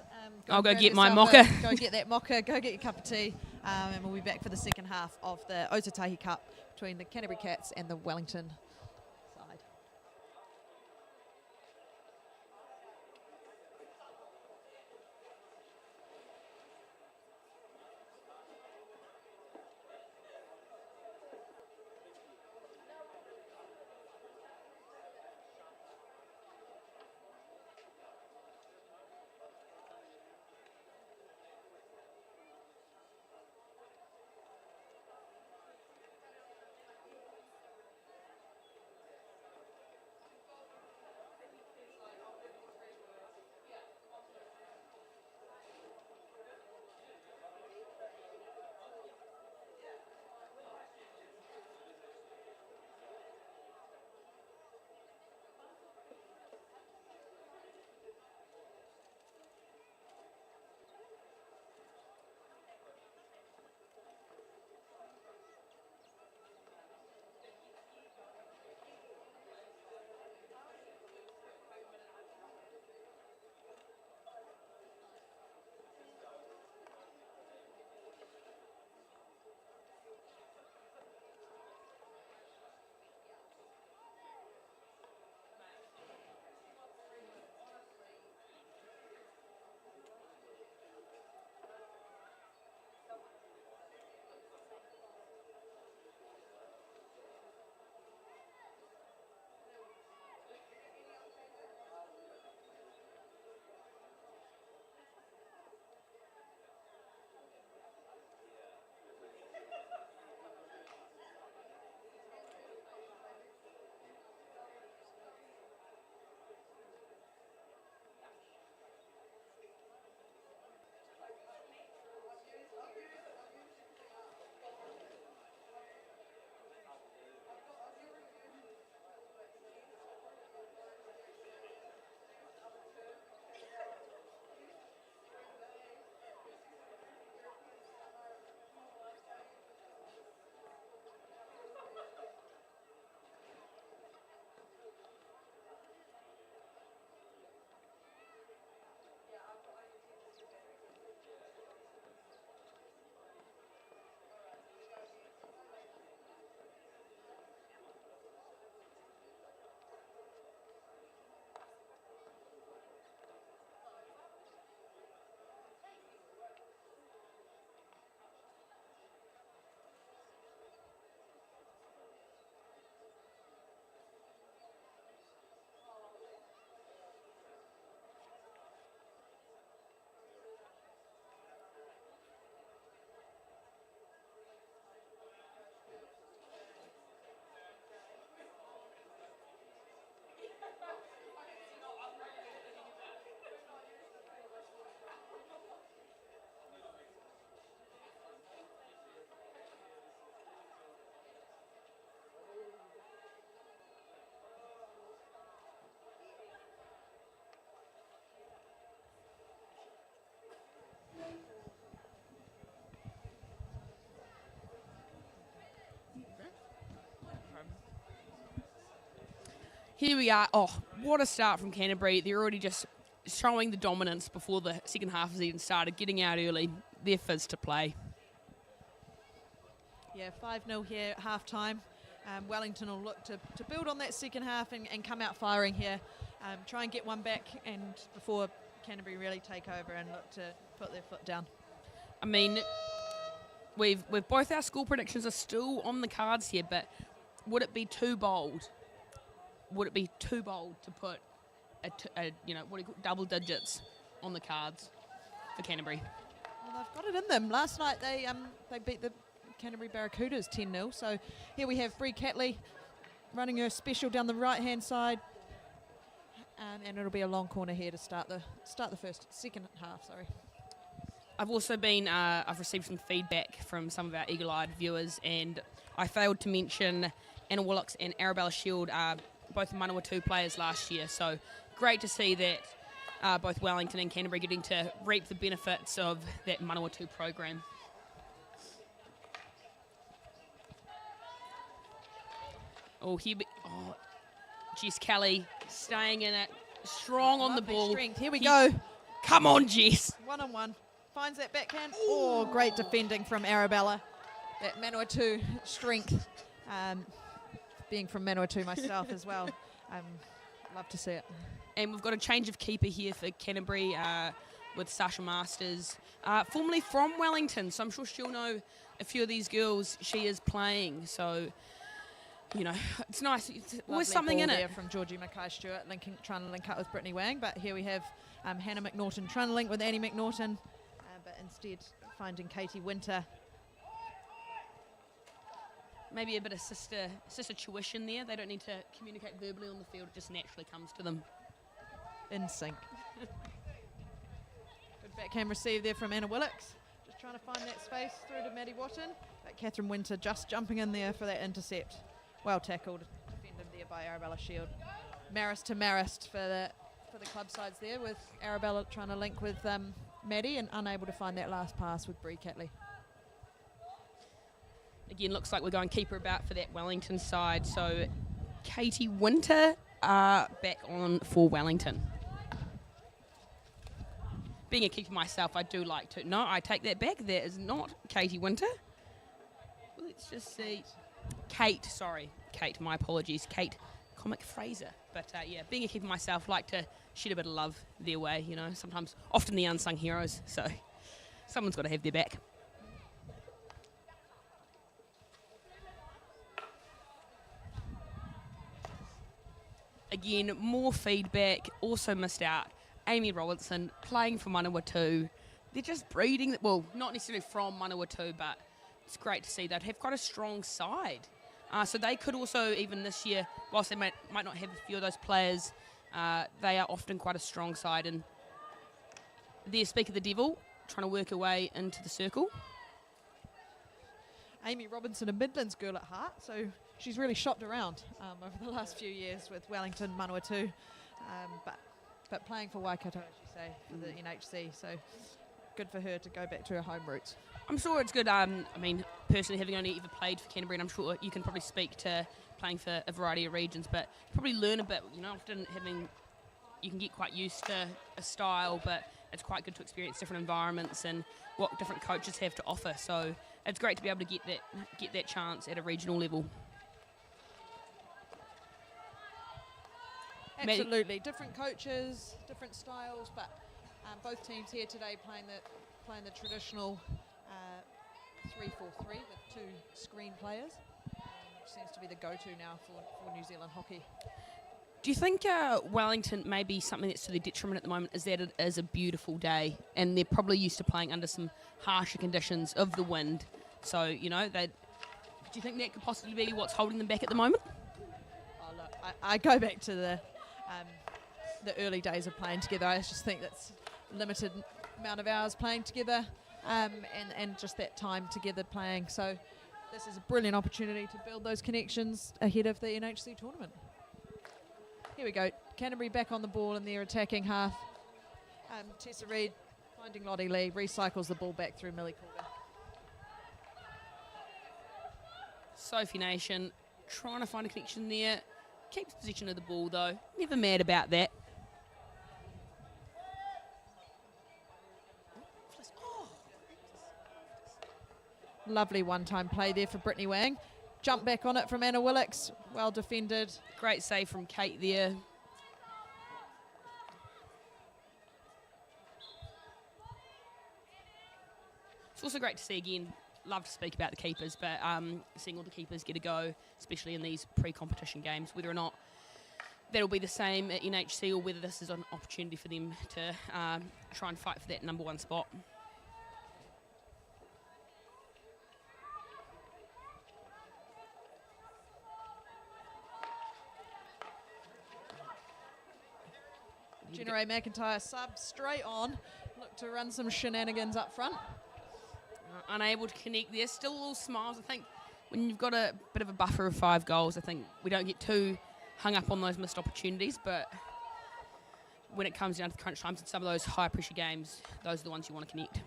I'll go get my mocha. Go get that mocha, go get your cup of tea, and we'll be back for the second half of the Ōtautahi Cup between the Canterbury Cats and the Wellington side. Here we are. Oh, what a start from Canterbury. They're already just showing the dominance before the second half has even started, getting out early. They're fizz to play. Yeah, 5-0 here at half-time. Wellington will look to build on that second half and come out firing here. Try and get one back and before Canterbury really take over and look to put their foot down. I mean, we've both our score predictions are still on the cards here, but would it be too bold? Would it be too bold to put double digits on the cards for Canterbury? Well, they've got it in them. Last night they beat the Canterbury Barracudas 10-0. So here we have Bree Catley running her special down the right-hand side, and it'll be a long corner here to start the second half. Sorry. I've also I've received some feedback from some of our eagle-eyed viewers, and I failed to mention Anna Willocks and Arabella Shield, both Manawatu players last year. So great to see that both Wellington and Canterbury getting to reap the benefits of that Manawatu program. Jess Kelly staying in it, strong on the ball. Strength. Here we go. Come on, Jess. 1-on-1. Finds that backhand. Oh, great defending from Arabella. That Manawatu strength. Being from Manawatu myself as well. Love to see it. And we've got a change of keeper here for Canterbury with Sasha Masters, formerly from Wellington. So I'm sure she'll know a few of these girls she is playing. So, you know, it's nice. It's always something in it. From Georgie Mackay-Stewart trying to link up with Brittany Wang. But here we have Hannah McNaughton trying to link with Annie McNaughton. But instead finding Katie Winter. Maybe a bit of sister tuition there. They don't need to communicate verbally on the field. It just naturally comes to them. In sync. Good backhand receive there from Anna Willocks. Just trying to find that space through to Maddie Watton. But Catherine Winter just jumping in there for that intercept. Well tackled. Defended there by Arabella Shield. Marist to Marist for the club sides there, with Arabella trying to link with Maddie and unable to find that last pass with Bree Catley. Again, looks like we're going keeper about for that Wellington side. So Katie Winter back on for Wellington. Being a keeper myself, I do like to... No, I take that back. That is not Katie Winter. Let's just see. Kate, my apologies. Kate Comic Fraser. But yeah, being a keeper myself, like to shed a bit of love their way, you know. Sometimes, often the unsung heroes. So someone's got to have their back. Again, more feedback, also missed out. Amy Robinson playing for Manawatu. They're just breeding, well, not necessarily from Manawatu, but it's great to see they'd have quite a strong side. So they could also, even this year, whilst they might not have a few of those players, they are often quite a strong side. And there's Speak of the Devil, trying to work her way into the circle. Amy Robinson, a Midlands girl at heart, so she's really shopped around over the last few years with Wellington, Manawatu, but playing for Waikato, as you say, for the NHC, so good for her to go back to her home roots. I'm sure it's good. I mean, personally, having only ever played for Canterbury, and I'm sure you can probably speak to playing for a variety of regions, but probably learn a bit, you know, often you can get quite used to a style, but it's quite good to experience different environments and what different coaches have to offer. So it's great to be able to get that chance at a regional level. Absolutely, different coaches, different styles, but both teams here today playing the traditional 3-4-3 with two screen players, which seems to be the go-to now for New Zealand hockey. Do you think Wellington may be something that's to their detriment at the moment is that it is a beautiful day and they're probably used to playing under some harsher conditions of the wind? So, you know, do you think that could possibly be what's holding them back at the moment? Oh, look, I go back to the early days of playing together. I just think that's limited amount of hours playing together and just that time together playing. So this is a brilliant opportunity to build those connections ahead of the NHC tournament. Here we go. Canterbury back on the ball in their attacking half. Tessa Reid finding Lottie Lee, recycles the ball back through Millie Calder. Sophie Nation trying to find a connection there. keeps possession of the ball, though. Never mad about that. Lovely one-time play there for Brittany Wang. Jump back on it from Anna Willocks. Well defended. Great save from Kate there. It's also great to see again. Love to speak about the keepers, but seeing all the keepers get a go, especially in these pre-competition games, whether or not that'll be the same at NHC or whether this is an opportunity for them to try and fight for that number 1 spot. Jenna Ray McIntyre sub straight on. Look to run some shenanigans up front. Unable to connect there. Still all smiles. I think when you've got a bit of a buffer of 5 goals, I think we don't get too hung up on those missed opportunities. But when it comes down to the crunch times in some of those high-pressure games, those are the ones you want to connect.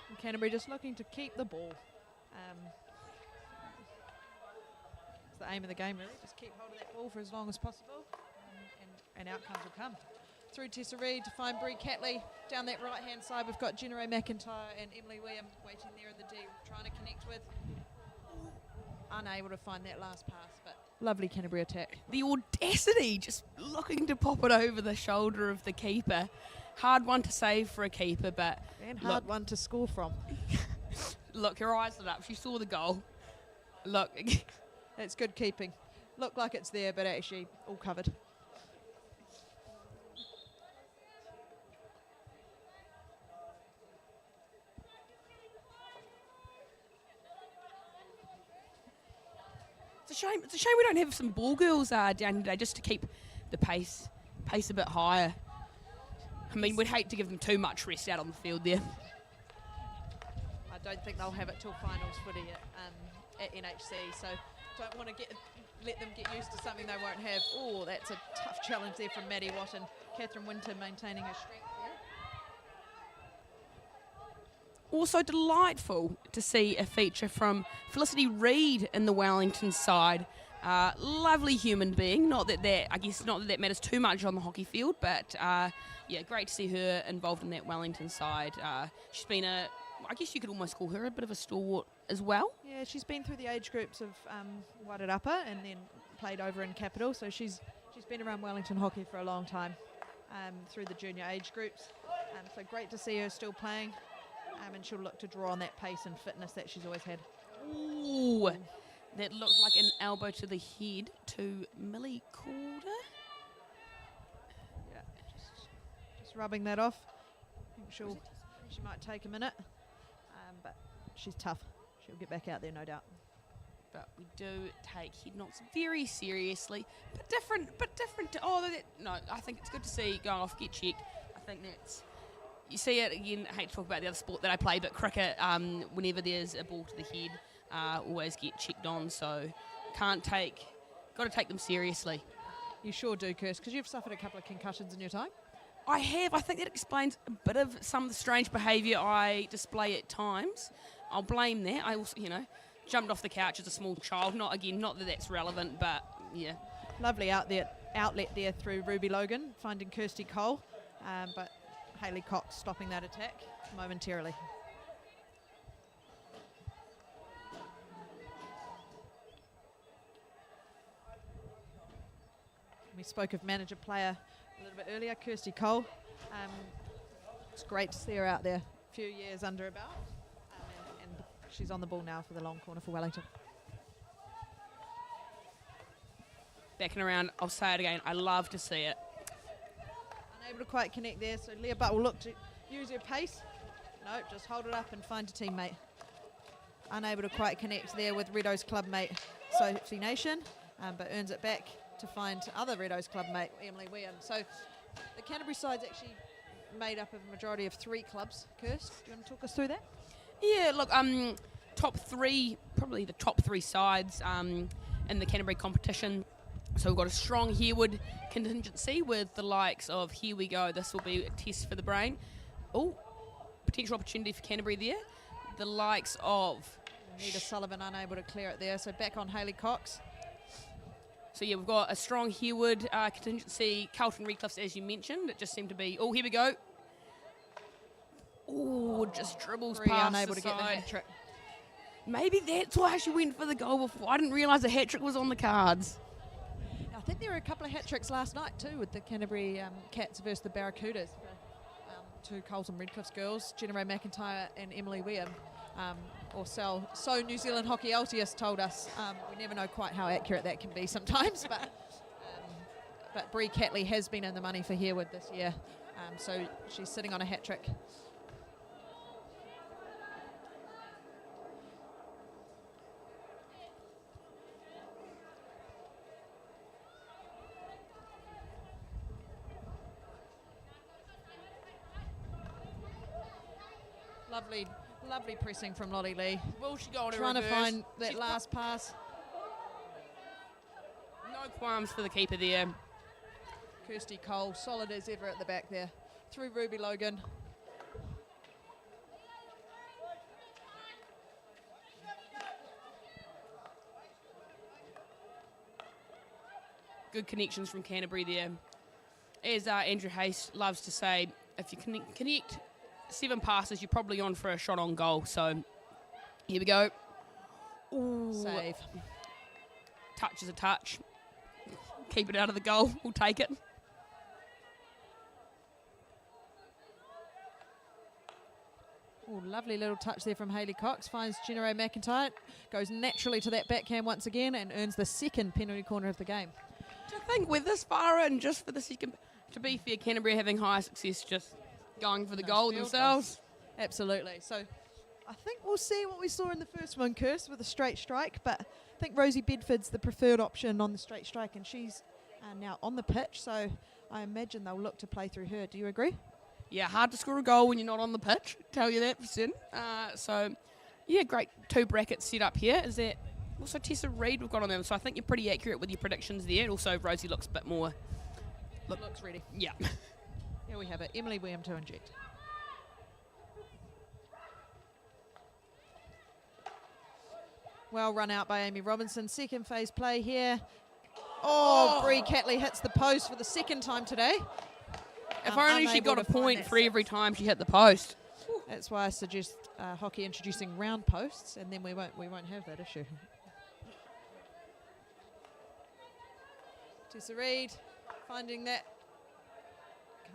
And Canterbury just looking to keep the ball. It's the aim of the game, really. Just keep hold of that ball for as long as possible, and outcomes will come. Through Tessa Reid to find Bree Catley. Down that right-hand side, we've got Jenna Ray McIntyre and Emily William waiting there in the D, trying to connect with. Unable to find that last pass, but lovely Canterbury attack. The audacity, just looking to pop it over the shoulder of the keeper. Hard one to save for a keeper, but... And hard one to score from. Look, her eyes lit up. She saw the goal. Look. It's good keeping. Looked like it's there, but actually all covered. It's a shame we don't have some ball girls down here today just to keep the pace a bit higher. I mean, we'd hate to give them too much rest out on the field there. I don't think they'll have it till finals footy at NHC, so don't want to let them get used to something they won't have. Oh, that's a tough challenge there from Maddie Watt and Catherine Winter maintaining her strength there. Also delightful to see a feature from Felicity Reid in the Wellington side. Lovely human being. Not that that matters too much on the hockey field, but yeah, great to see her involved in that Wellington side. She's been I guess you could almost call her a bit of a stalwart as well. Yeah, she's been through the age groups of Wairarapa and then played over in Capital, so she's been around Wellington hockey for a long time through the junior age groups. So great to see her still playing. And she'll look to draw on that pace and fitness that she's always had. Ooh, that looked like an elbow to the head to Millie Calder. Yeah, just rubbing that off. I think she might take a minute, but she's tough. She'll get back out there, no doubt. But we do take head knocks very seriously, but different. I think it's good to see going off, get checked. I think that's. You see it again. I hate to talk about the other sport that I play, but cricket. Whenever there's a ball to the head, always get checked on. So got to take them seriously. You sure do, Kirst, because you've suffered a couple of concussions in your time. I have. I think that explains a bit of some of the strange behaviour I display at times. I'll blame that. I also, jumped off the couch as a small child. Not that that's relevant, but yeah. Lovely outlet there through Ruby Logan, finding Kirsty Cole, but Hayley Cox stopping that attack momentarily. We spoke of manager player a little bit earlier, Kirsty Cole. It's great to see her out there, a few years under her belt, and she's on the ball now for the long corner for Wellington. Backing around, I'll say it again, I love to see it. Unable to quite connect there, so Leah Butt will look to use her pace. No, just hold it up and find a teammate. Unable to quite connect there with Rido's clubmate Sophie Nation, but earns it back to find other Rido's clubmate Emily Williams. So the Canterbury side's actually made up of a majority of 3 clubs. Kirst, do you want to talk us through that? Yeah, look, top 3, probably the top 3 sides in the Canterbury competition. So we've got a strong Hereward contingency with the likes of, here we go, this will be a test for the brain. Oh, potential opportunity for Canterbury there. the likes of... Nita Sullivan unable to clear it there, so back on Hayley Cox. So, yeah, we've got a strong Hereward contingency. Carlton Redcliffs, as you mentioned. It just seemed to be... Oh, here we go. Oh, just dribbles Bree past unable the to get the side. hat-trick. Maybe that's why she went for the goal before. I didn't realise a hat-trick was on the cards. I think there were a couple of hat-tricks last night too with the Canterbury Cats versus the Barracudas. Two Carlton Redcliffs girls, Jenna Ray McIntyre and Emily William. So New Zealand Hockey Altius told us. We never know quite how accurate that can be sometimes, but Bree Catley has been in the money for Hereward this year. So she's sitting on a hat-trick. Lovely pressing from Lottie Lee. Will she go on Trying reverse? to find that last pass. No qualms for the keeper there. Kirsty Cole, solid as ever at the back there. Through Ruby Logan. Good connections from Canterbury there. As Andrew Hayes loves to say, if you connect 7 passes, you're probably on for a shot on goal. So here we go. Ooh. Save. Touch is a touch. Keep it out of the goal. We'll take it. Ooh, lovely little touch there from Hayley Cox. Finds Jenna Ray McIntyre. Goes naturally to that backhand once again and earns the second penalty corner of the game. I think we're this far in just for the second. To be fair, Canterbury having higher success just going for the goal themselves. Absolutely. So I think we'll see what we saw in the first one, Kirst, with a straight strike. But I think Rosie Bedford's the preferred option on the straight strike, and she's now on the pitch. So I imagine they'll look to play through her. Do you agree? Yeah, hard to score a goal when you're not on the pitch. Tell you that for certain. So, yeah, great 2 brackets set up here. Is that also Tessa Reid we've got on them? So I think you're pretty accurate with your predictions there. And also Rosie looks a bit more... Looks ready. Yeah. Here we have it. Emily William to inject. Well run out by Amy Robinson. Second phase play here. Oh, Bree Catley hits the post for the second time today. If only she got a point for every time she hit the post. That's why I suggest hockey introducing round posts, and then we won't have that issue. Tessa Reid finding that.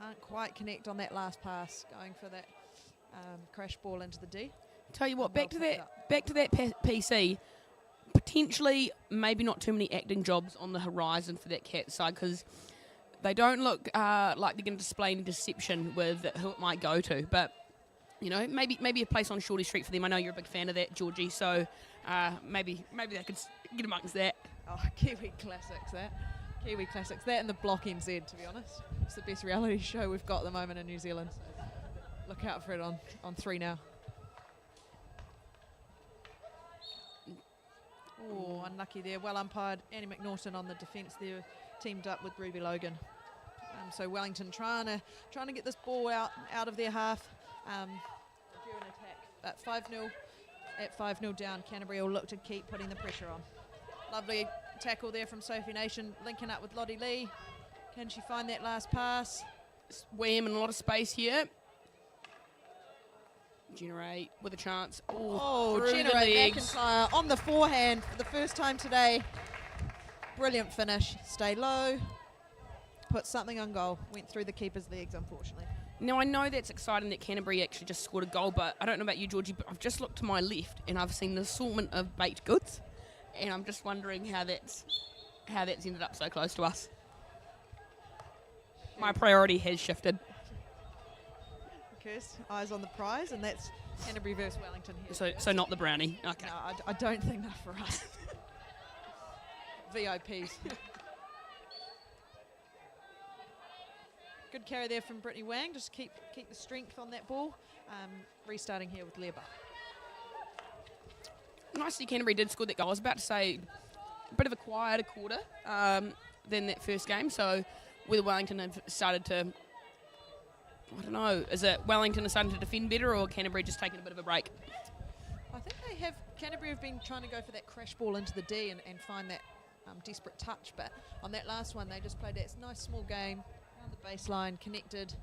Can't quite connect on that last pass, going for that crash ball into the D. Tell you what, back to that PC. Potentially, maybe not too many acting jobs on the horizon for that Cat side, because they don't look like they're going to display any deception with who it might go to. But you know, maybe a place on Shorty Street for them. I know you're a big fan of that, Georgie. So maybe they could get amongst that. Oh, Kiwi Classics, that. Kiwi Classics. That and the Block NZ, to be honest. It's the best reality show we've got at the moment in New Zealand. So look out for it on 3 now. Oh, unlucky there. Well umpired. Annie McNaughton on the defence there, teamed up with Ruby Logan. So Wellington trying to get this ball out of their half. Do an attack. But 5-0 at 5-0 down. Canterbury will look to keep putting the pressure on. Lovely tackle there from Sophie Nation, linking up with Lottie Lee. Can she find that last pass? William in a lot of space here. Generate with a chance. Generate McIntyre on the forehand for the first time today. Brilliant finish. Stay low. Put something on goal. Went through the keeper's legs, unfortunately. Now, I know that's exciting that Canterbury actually just scored a goal, but I don't know about you, Georgie, but I've just looked to my left and I've seen an assortment of baked goods, and I'm just wondering how that's ended up so close to us. My priority has shifted. Kirst, eyes on the prize, and that's Canterbury versus Wellington here. So not the brownie. Okay. No, I don't think that's for us. VIPs. Good carry there from Brittany Wang. Just keep the strength on that ball. Restarting here with Learbar. Nicely, Canterbury did score that goal. I was about to say a bit of a quieter quarter than that first game. So whether Wellington have started to, I don't know, is it Wellington are starting to defend better or Canterbury just taking a bit of a break? Canterbury have been trying to go for that crash ball into the D and find that desperate touch, but on that last one they just played that nice small game around the baseline, connected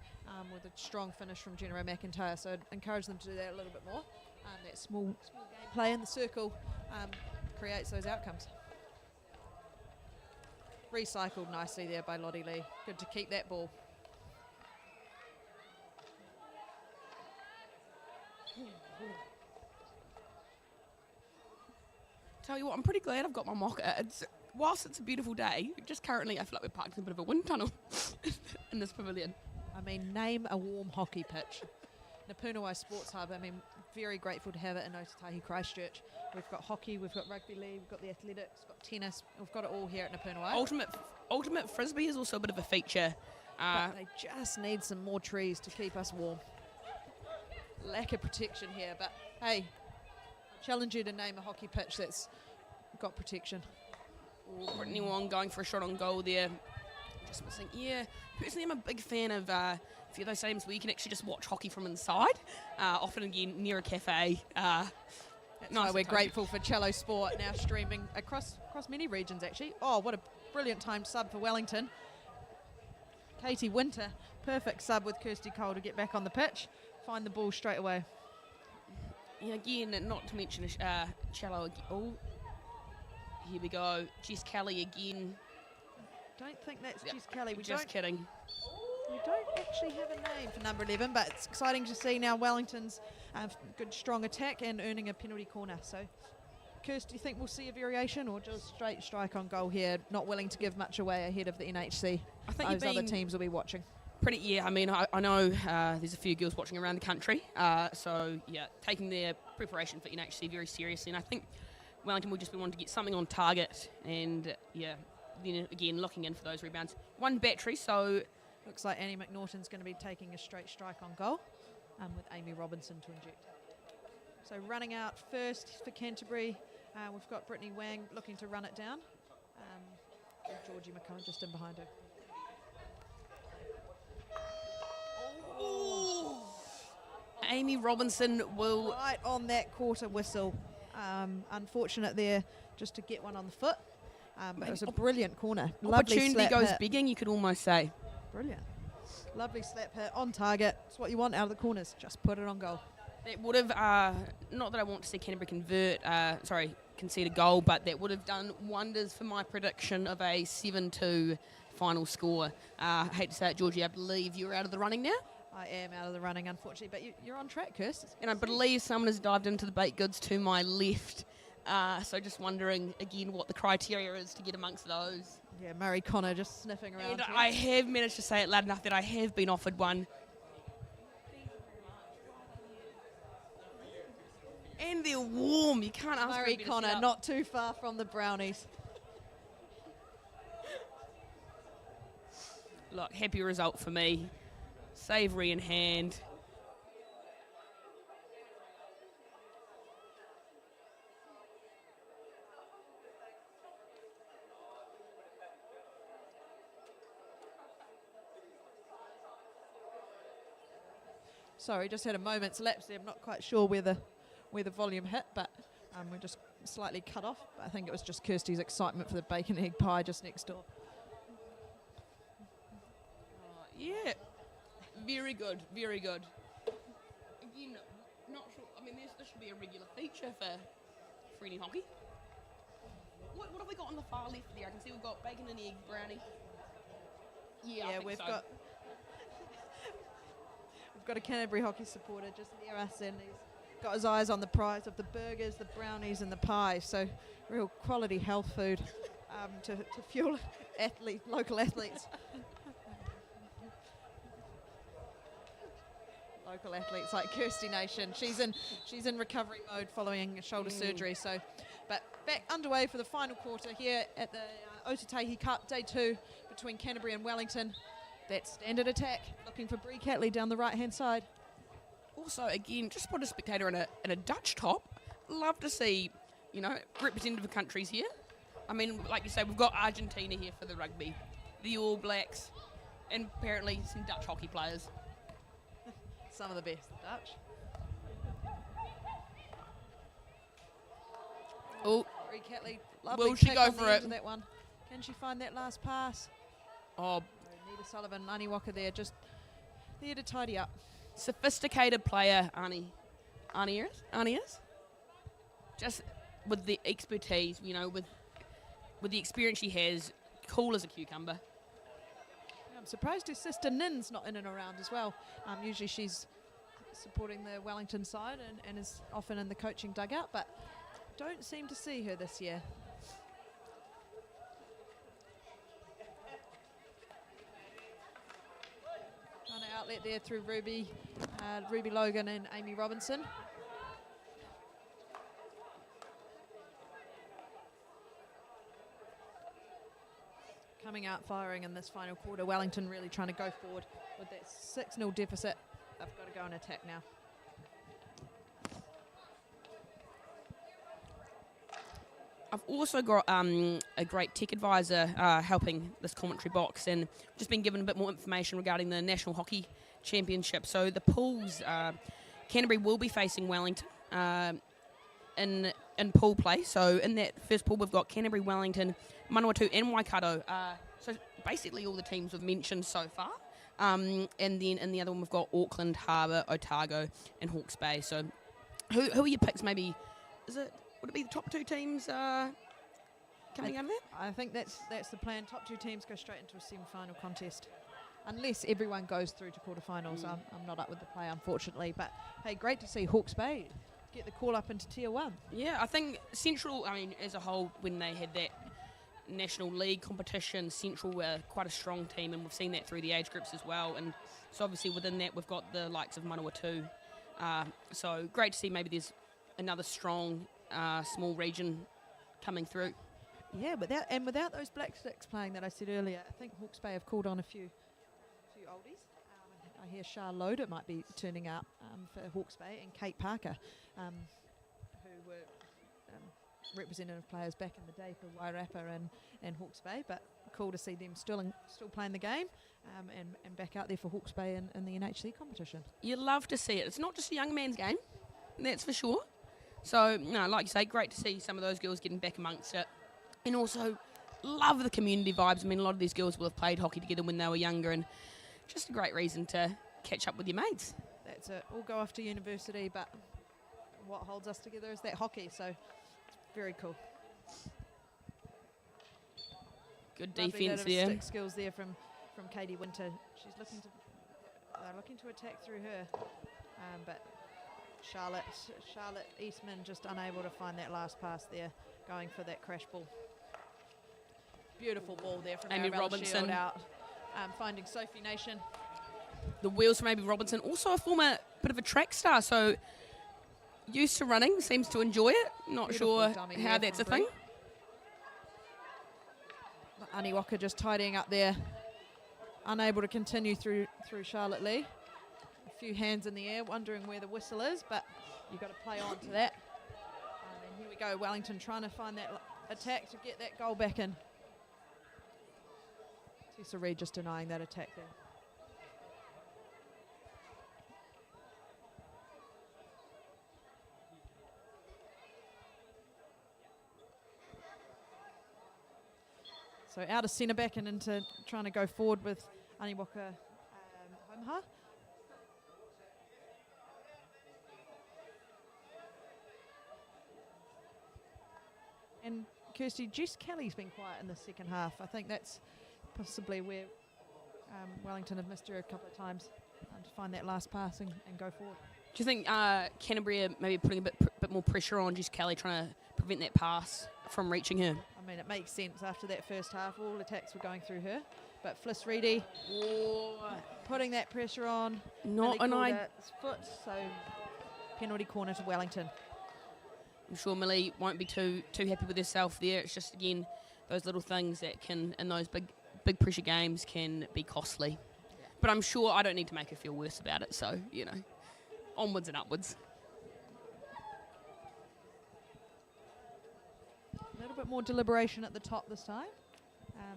with a strong finish from General McIntyre, so I'd encourage them to do that a little bit more. That small game play in the circle creates those outcomes. Recycled nicely there by Lottie Lee. Good to keep that ball. Tell you what, I'm pretty glad I've got my mocha. Whilst it's a beautiful day, just currently I feel like we're parked in a bit of a wind tunnel in this pavilion. I mean, name a warm hockey pitch. Napunawai Sports Hub, I mean, very grateful to have it in Ōtautahi, Christchurch. We've got hockey, we've got rugby league, we've got the athletics, we've got tennis, we've got it all here at Napunawai. Ultimate Frisbee is also a bit of a feature. But they just need some more trees to keep us warm. Lack of protection here, but hey, I challenge you to name a hockey pitch that's got protection. Brittany Wong going for a shot on goal there. Just missing. Yeah, personally I'm a big fan of a few of those stadiums where you can actually just watch hockey from inside, often again near a cafe. That's why we're grateful for CelloSport now streaming across many regions actually. Oh, what a brilliant timed sub for Wellington. Katie Winter, perfect sub with Kirsty Cole to get back on the pitch, find the ball straight away. Yeah, again, not to mention Cello again. Oh, here we go. Jess Kelly again. Don't think that's Jess Kelly. Just kidding. We don't actually have a name for number 11, but it's exciting to see now Wellington's good strong attack and earning a penalty corner. So, Kirst, do you think we'll see a variation or just straight strike on goal here, not willing to give much away ahead of the NHC? I think those other teams will be watching. I mean, I know there's a few girls watching around the country, so yeah, taking their preparation for NHC very seriously, and I think Wellington will just be wanting to get something on target, and yeah, then again looking in for those rebounds. One battery, so looks like Annie McNaughton's going to be taking a straight strike on goal, with Amy Robinson to inject. So running out first for Canterbury, we've got Brittany Wang looking to run it down, and Georgie McCullen just in behind her. Amy Robinson will... Right on that quarter whistle. Unfortunate there just to get one on the foot. But it was a brilliant corner. Opportunity goes begging, you could almost say. Brilliant. Lovely slap hit on target. It's what you want out of the corners. Just put it on goal. It would have, not that I want to see Canterbury concede a goal, but that would have done wonders for my prediction of a 7-2 final score. I hate to say it, Georgie, I believe you're out of the running now. I am out of the running, unfortunately, but you're on track, Kirst. And I believe someone has dived into the baked goods to my left. So just wondering, again, what the criteria is to get amongst those. Yeah, Murray Connor just sniffing around. And I have managed to say it loud enough that I have been offered one. And they're warm. You can't ask Murray Connor, not too far from the Brownies. Look, happy result for me. Savoury in hand. Sorry, just had a moment's lapse there. I'm not quite sure where the volume hit, but we're just slightly cut off. But I think it was just Kirsty's excitement for the bacon egg pie just next door. Yeah, very good, very good. Again, not sure. I mean, this should be a regular feature for any hockey. What have we got on the far left there? I can see we've got bacon and egg brownie. Yeah, we've got a Canterbury hockey supporter just near us, and he's got his eyes on the prize of the burgers, the brownies, and the pies. So, real quality health food to fuel local athletes. Local athletes like Kirsty Nation. She's in recovery mode following a shoulder surgery. So, but back underway for the final quarter here at the Ōtautahi Cup, day 2 between Canterbury and Wellington. That standard attack, looking for Bree Catley down the right-hand side. Also, again, just put a spectator in a Dutch top. Love to see, representative countries here. I mean, like you say, we've got Argentina here for the rugby, the All Blacks, and apparently some Dutch hockey players. Some of the best, Dutch. Oh, Bree Catley, lovely will she kick go on for the it? end of that one. Can she find that last pass? Oh, Nita Sullivan, Ani Walker there, just there to tidy up. sophisticated player, Ani is. Just with the expertise, you know, with the experience she has, cool as a cucumber. I'm surprised her sister Nin's not in and around as well. Usually she's supporting the Wellington side and is often in the coaching dugout, but don't seem to see her this year. Kind of outlet there through Ruby Logan and Amy Robinson. Coming out firing in this final quarter. Wellington really trying to go forward with that 6-0 deficit. They've got to go and attack now. I've also got a great tech advisor helping this commentary box, and just been given a bit more information regarding the National Hockey Championship. So the pools, Canterbury will be facing Wellington in pool play. So in that first pool, we've got Canterbury, Wellington, Manawatu and Waikato. So basically all the teams we've mentioned so far. And then in the other one, we've got Auckland, Harbour, Otago and Hawke's Bay. So who are your picks? Maybe, would it be the top two teams coming out of that? I think that's the plan. Top two teams go straight into a semi-final contest. Unless everyone goes through to quarterfinals. I'm not up with the play, unfortunately. But, hey, great to see Hawke's Bay get the call up into Tier 1. Yeah, I think Central, as a whole, when they had that National League competition, Central were quite a strong team, and we've seen that through the age groups as well. And so obviously within that, we've got the likes of Manawatu. So great to see maybe there's another strong small region coming through. Yeah, without those Black Sticks playing that I said earlier, I think Hawke's Bay have called on a few oldies. I hear Shah Loader might be turning up for Hawke's Bay, and Kate Parker, who were representative players back in the day for Wairapa and Hawke's Bay. But cool to see them still playing the game and back out there for Hawke's Bay in the NHC competition. You love to see it. It's not just a young man's game, that's for sure. So, no, like you say, great to see some of those girls getting back amongst it. And also, love the community vibes. A lot of these girls will have played hockey together when they were younger, and just a great reason to catch up with your mates. That's it. All go off to university, but what holds us together is that hockey, so it's very cool. Good Lovely defence bit of there. stick skills there from Katie Winter. She's looking to attack through her, but Charlotte Eastman just unable to find that last pass there, going for that crash ball. Beautiful ball there from Amy Arabella Robinson. Shield out, finding Sophie Nation. The wheels from Amy Robinson, also a former bit of a track star, so used to running, seems to enjoy it. Not Beautiful sure dummy how there that's a from thing. Ani Walker just tidying up there, unable to continue through Charlotte Lee. A few hands in the air, wondering where the whistle is, but you've got to play on to that. And here we go, Wellington trying to find that attack to get that goal back in. Tessa Reid just denying that attack there. So out of centre back and into trying to go forward with Ani Walker Homeha. And Kirsty, Jess Kelly's been quiet in the second half. I think that's possibly where Wellington have missed her a couple of times to find that last pass and go forward. Do you think Canterbury are maybe putting a bit more pressure on Jess Kelly, trying to prevent that pass from reaching her? I mean, it makes sense after that first half. All attacks were going through her. But Fliss Reedy putting that pressure on. Not an idea. Foot, so penalty corner to Wellington. I'm sure Millie won't be too happy with herself there. It's just, again, those little things that can, in those big pressure games, can be costly. Yeah. But I'm sure I don't need to make her feel worse about it, so, onwards and upwards. A little bit more deliberation at the top this time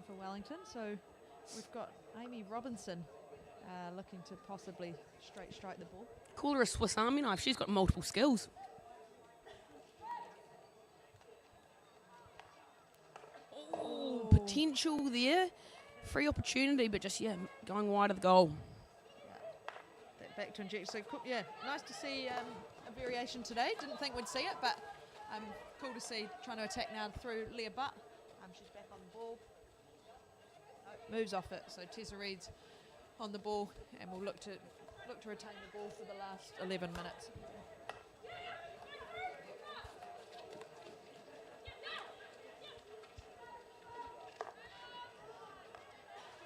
for Wellington. So we've got Amy Robinson looking to possibly strike the ball. Call her a Swiss Army knife. She's got multiple skills. potential there. Free opportunity, but just, going wide of the goal. That back to inject. So, nice to see a variation today. Didn't think we'd see it, but cool to see trying to attack now through Leah Butt. She's back on the ball. Moves off it, so Tessa Reid's on the ball, and we'll look to retain the ball for the last 11 minutes.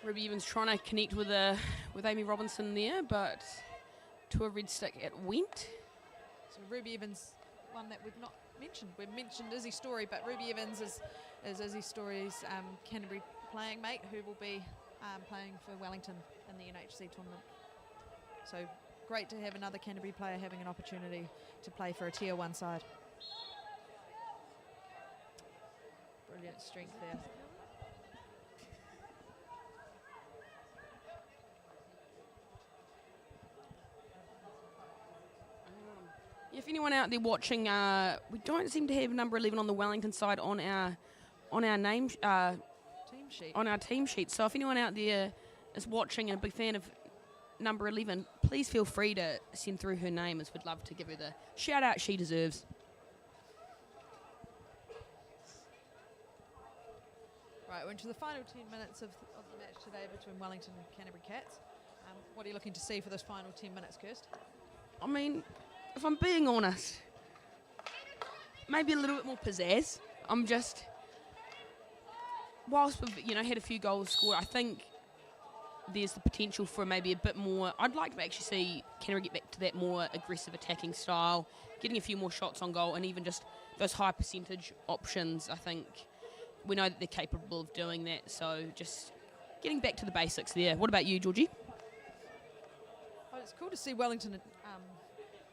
Ruby Evans trying to connect with Amy Robinson there, but to a red stick it went. So Ruby Evans, one that we've not mentioned. We've mentioned Izzy Story, but Ruby Evans is Izzy Story's Canterbury playing mate, who will be playing for Wellington in the NHC tournament. So great to have another Canterbury player having an opportunity to play for a Tier 1 side. Brilliant strength there. If anyone out there watching, we don't seem to have number 11 on the Wellington side on our name Team sheet. On our team sheet. So if anyone out there is watching and a big fan of number 11, please feel free to send through her name, as we'd love to give her the shout out she deserves. Right, we're into the final 10 minutes of the match today between Wellington and Canterbury Cats. What are you looking to see for those final 10 minutes, Kirst? I mean, if I'm being honest, maybe a little bit more pizzazz. Whilst we've had a few goals scored, I think there's the potential for maybe a bit more. I'd like to actually see Canterbury get back to that more aggressive attacking style, getting a few more shots on goal, and even just those high percentage options. I think we know that they're capable of doing that, so just getting back to the basics there. What about you, Georgie? Well, it's cool to see Wellington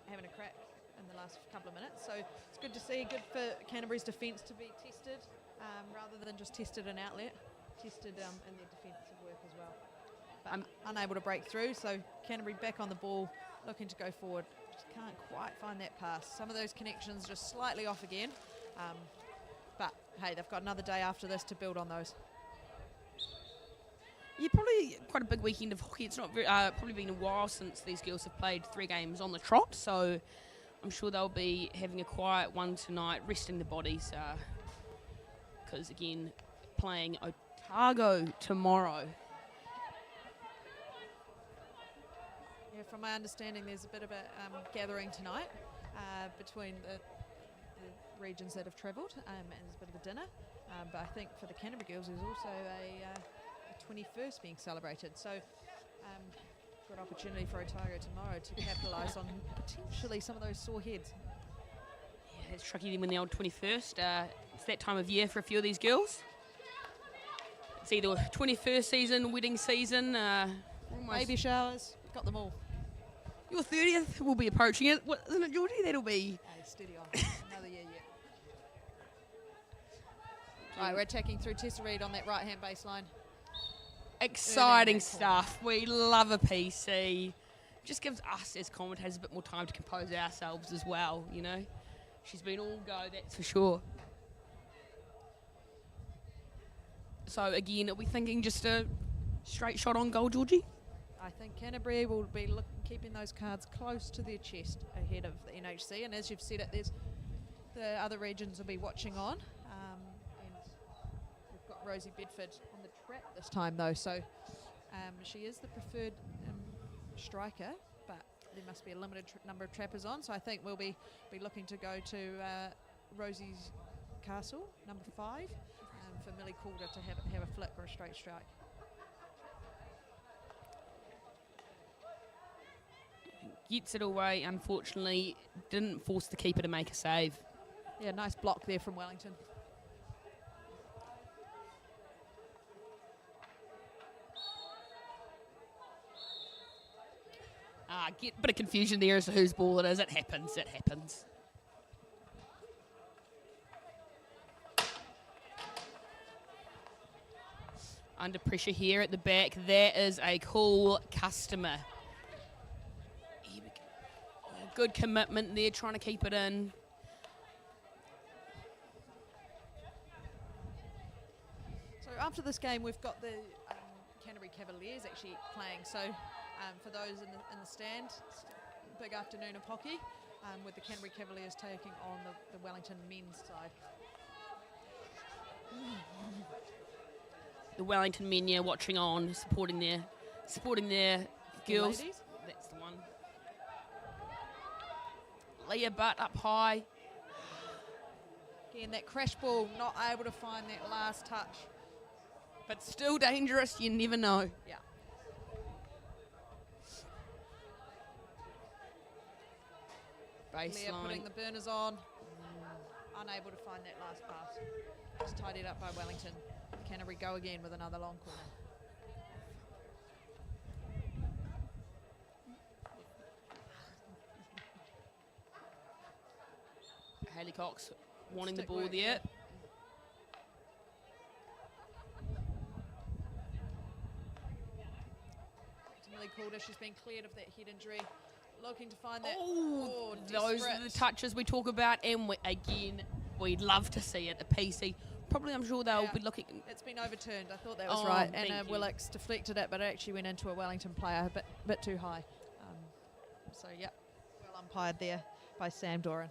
having a crack in the last couple of minutes, so it's good to see, good for Canterbury's defence to be tested, rather than just tested an outlet, tested in their defensive work as well. But unable to break through, so Canterbury back on the ball, looking to go forward. Just can't quite find that pass. Some of those connections just slightly off again, but hey, they've got another day after this to build on those. Yeah, probably quite a big weekend of hockey. It's not very, probably been a while since these girls have played 3 games on the trot, so I'm sure they'll be having a quiet one tonight, resting the bodies, because again, playing Otago tomorrow. Yeah, from my understanding, there's a bit of a gathering tonight between the regions that have travelled, and there's a bit of a dinner. But I think for the Canterbury girls, there's also a 21st being celebrated. So, good opportunity for Otago tomorrow to capitalise on potentially some of those sore heads. Yeah, it's tricky them in the old 21st. It's that time of year for a few of these girls. It's either 21st season, wedding season, baby showers, got them all. Your 30th will be approaching it. What, isn't it, Georgie? That'll be... Hey, steady on. Another year yet. Right, we're attacking through Tessa Reid on that right-hand baseline. Exciting stuff. We love a PC. Just gives us as commentators a bit more time to compose ourselves as well, you know. She's been all go, that's for sure. So again, are we thinking just a straight shot on goal, Georgie? I think Canterbury will be keeping those cards close to their chest ahead of the NHC, and as you've said it, there's the other regions will be watching on. And we've got Rosie Bedford on the trap this time though, so she is the preferred striker, but there must be a limited number of trappers on, so I think we'll be looking to go to Rosie's Castle, number 5, for Millie Calder to have a flick or a straight strike. Gets it away, unfortunately, didn't force the keeper to make a save. Yeah, nice block there from Wellington. Get a bit of confusion there as to whose ball it is. It happens, it happens. Under pressure here at the back. That is a cool customer. Here we go. Oh, good commitment there, trying to keep it in. So after this game, we've got the Canterbury Cavaliers actually playing. So for those in the stand, big afternoon of hockey with the Canterbury Cavaliers taking on the Wellington men's side. The Wellington men, yeah, watching on, supporting their girls. Ladies. That's the one. Leah Butt up high. Again, that crash ball, not able to find that last touch. But still dangerous, you never know. Yeah. Leah putting Baseline. the burners on. Unable to find that last pass. Just tidied up by Wellington. Canterbury go again with another long corner. Hayley Cox wanting Stick the ball work, there. yeah. Ultimately Calder, she's been cleared of that head injury. Looking to find that. Oh, those are the desperate. touches we talk about, and we'd love to see it. The PC, probably, I'm sure they'll Yeah. be looking. It's been overturned. I thought that was Oh, right. thank And you. Willix deflected it, but it actually went into a Wellington player a bit too high. So, yeah, well umpired there by Sam Doran.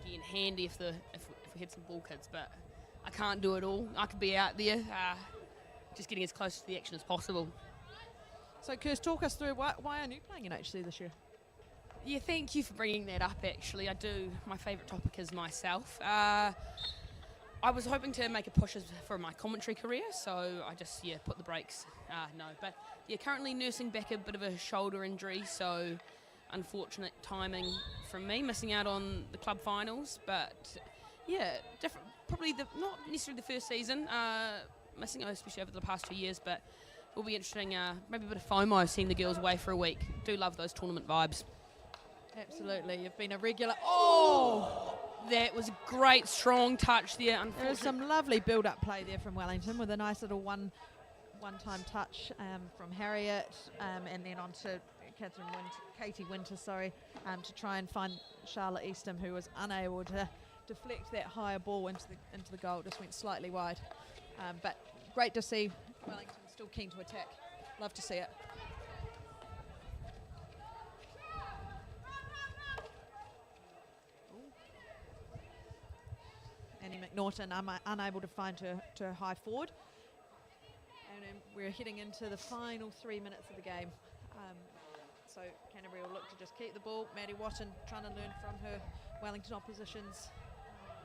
Again, handy if we had some ball kids, but I can't do it all. I could be out there, just getting as close to the action as possible. So, Kirst, talk us through why aren't you playing in HC this year? Yeah, thank you for bringing that up, actually. I do. My favourite topic is myself. I was hoping to make a push for my commentary career, so I just, put the brakes. No, but, currently nursing back a bit of a shoulder injury, so unfortunate timing from me, missing out on the club finals. But, different. Probably not necessarily the first season, missing out especially over the past 2 years, but it will be interesting, maybe a bit of FOMO seeing the girls away for a week. Do love those tournament vibes. Absolutely. You've been a regular. Oh! That was a great, strong touch there. There is some lovely build-up play there from Wellington with a nice little one-time touch from Harriet and then on to Katie Winter, to try and find Charlotte Eastham, who was unable to deflect that higher ball into the goal. Just went slightly wide. But great to see Wellington still keen to attack. Love to see it. Annie McNaughton unable to find her high forward. And we're heading into the final 3 minutes of the game. So Canterbury will look to just keep the ball. Maddie Watton trying to learn from her Wellington opposition's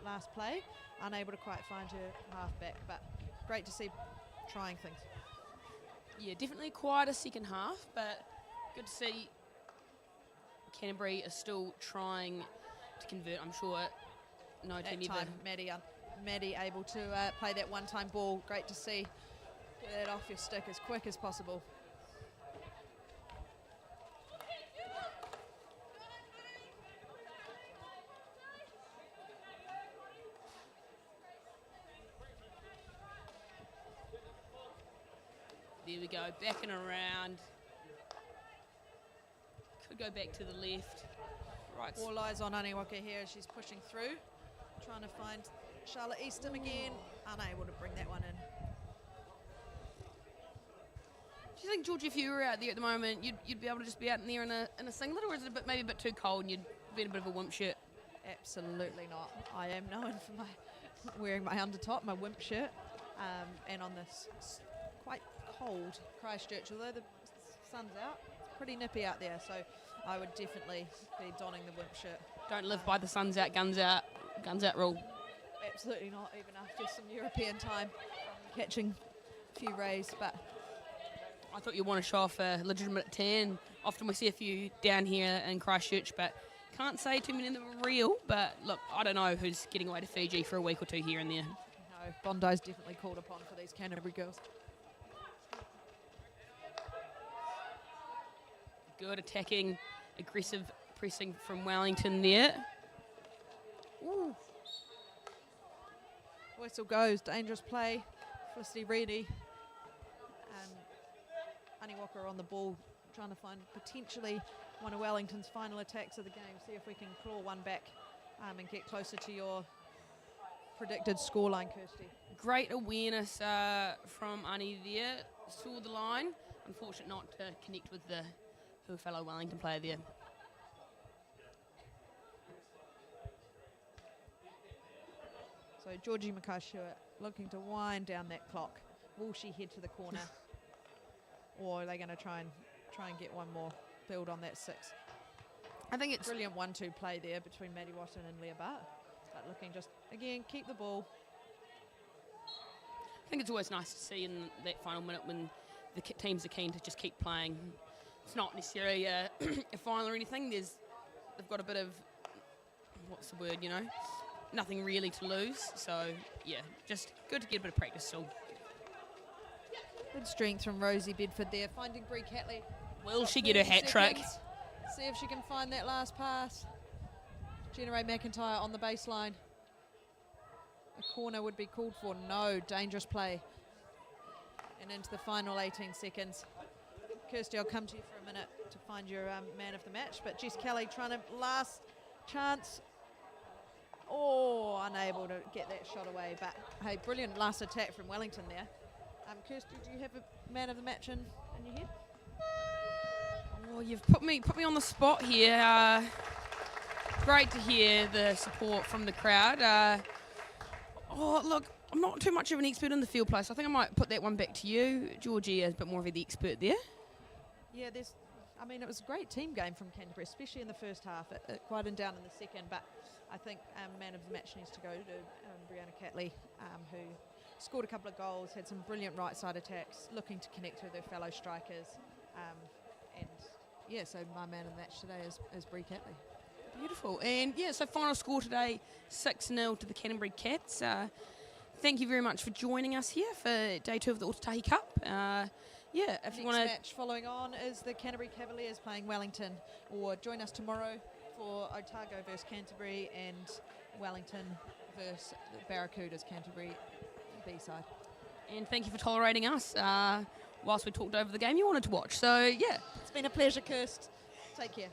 last play. Unable to quite find her half-back, but great to see trying things. Yeah, definitely quite a second half, but good to see Canterbury is still trying to convert. I'm sure no team That time, Maddie able to play that one-time ball. Great to see. Get that off your stick as quick as possible. There we go, back and around. Could go back to the left. Right. All eyes on Aniwaka here as she's pushing through. Trying to find Charlotte Eastham again. Unable to bring that one in. Do you think, Georgie, if you were out there at the moment, you'd be able to just be out in there in a singlet, or is it maybe a bit too cold and you'd be in a bit of a wimp shirt? Absolutely not. I am known for wearing my undertop, my wimp shirt, and on this quite cold Christchurch, although the sun's out, it's pretty nippy out there, so I would definitely be donning the wimp shirt. Don't live by the sun's out, guns out rule. Absolutely not, even after some European time, catching a few rays, but I thought you want to show off a legitimate tan. Often we see a few down here in Christchurch, but can't say too many of them are real. But look, I don't know who's getting away to Fiji for a week or two here and there. no, Bondi's definitely called upon for these Canterbury girls. Good attacking, aggressive pressing from Wellington there. Ooh. Whistle goes, dangerous play. Felicity Reedy. Aniwaka on the ball, trying to find potentially one of Wellington's final attacks of the game. See if we can claw one back and get closer to your predicted scoreline, Kirsty? Great awareness from Ani there. Saw the line. Unfortunate not to connect with her fellow Wellington player there. So Georgie Makashua looking to wind down that clock. Will she head to the corner? Or are they going to try and get one more, build on that 6? I think it's Brilliant 1-2 play there between Maddie Watson and Leah Bart. But looking just, again, keep the ball. I think it's always nice to see in that final minute when the teams are keen to just keep playing. It's not necessarily a final or anything. They've got a bit of, what's the word, nothing really to lose. So, yeah, just good to get a bit of practice still. Good strength from Rosie Bedford there, finding Bree Catley. Will she get her hat trick? See if she can find that last pass. Jenna Ray McIntyre on the baseline. A corner would be called for. No, dangerous play. And into the final 18 seconds. Kirsty, I'll come to you for a minute to find your man of the match. But Jess Kelly trying to last chance. Oh, unable to get that shot away. But hey, brilliant last attack from Wellington there. Kirsty, do you have a man of the match in your head? Oh, you've put me on the spot here. Great to hear the support from the crowd. Look, I'm not too much of an expert in the field play, so I think I might put that one back to you. Georgie is a bit more of the expert there. Yeah, it was a great team game from Canterbury, especially in the first half. It quieted down in the second, but I think man of the match needs to go to Brianna Catley, who scored a couple of goals, had some brilliant right side attacks, looking to connect with her fellow strikers. So my man of the match today is Bree Catley. Beautiful. And so final score today, 6-0 to the Canterbury Cats. Thank you very much for joining us here for day 2 of the Ōtautahi Cup. If you want to... Next match following on is the Canterbury Cavaliers playing Wellington, or join us tomorrow for Ōtautahi versus Canterbury and Wellington versus the Barracudas, Canterbury B-side. And thank you for tolerating us whilst we talked over the game you wanted to watch. So, yeah. It's been a pleasure, Kirst. Take care.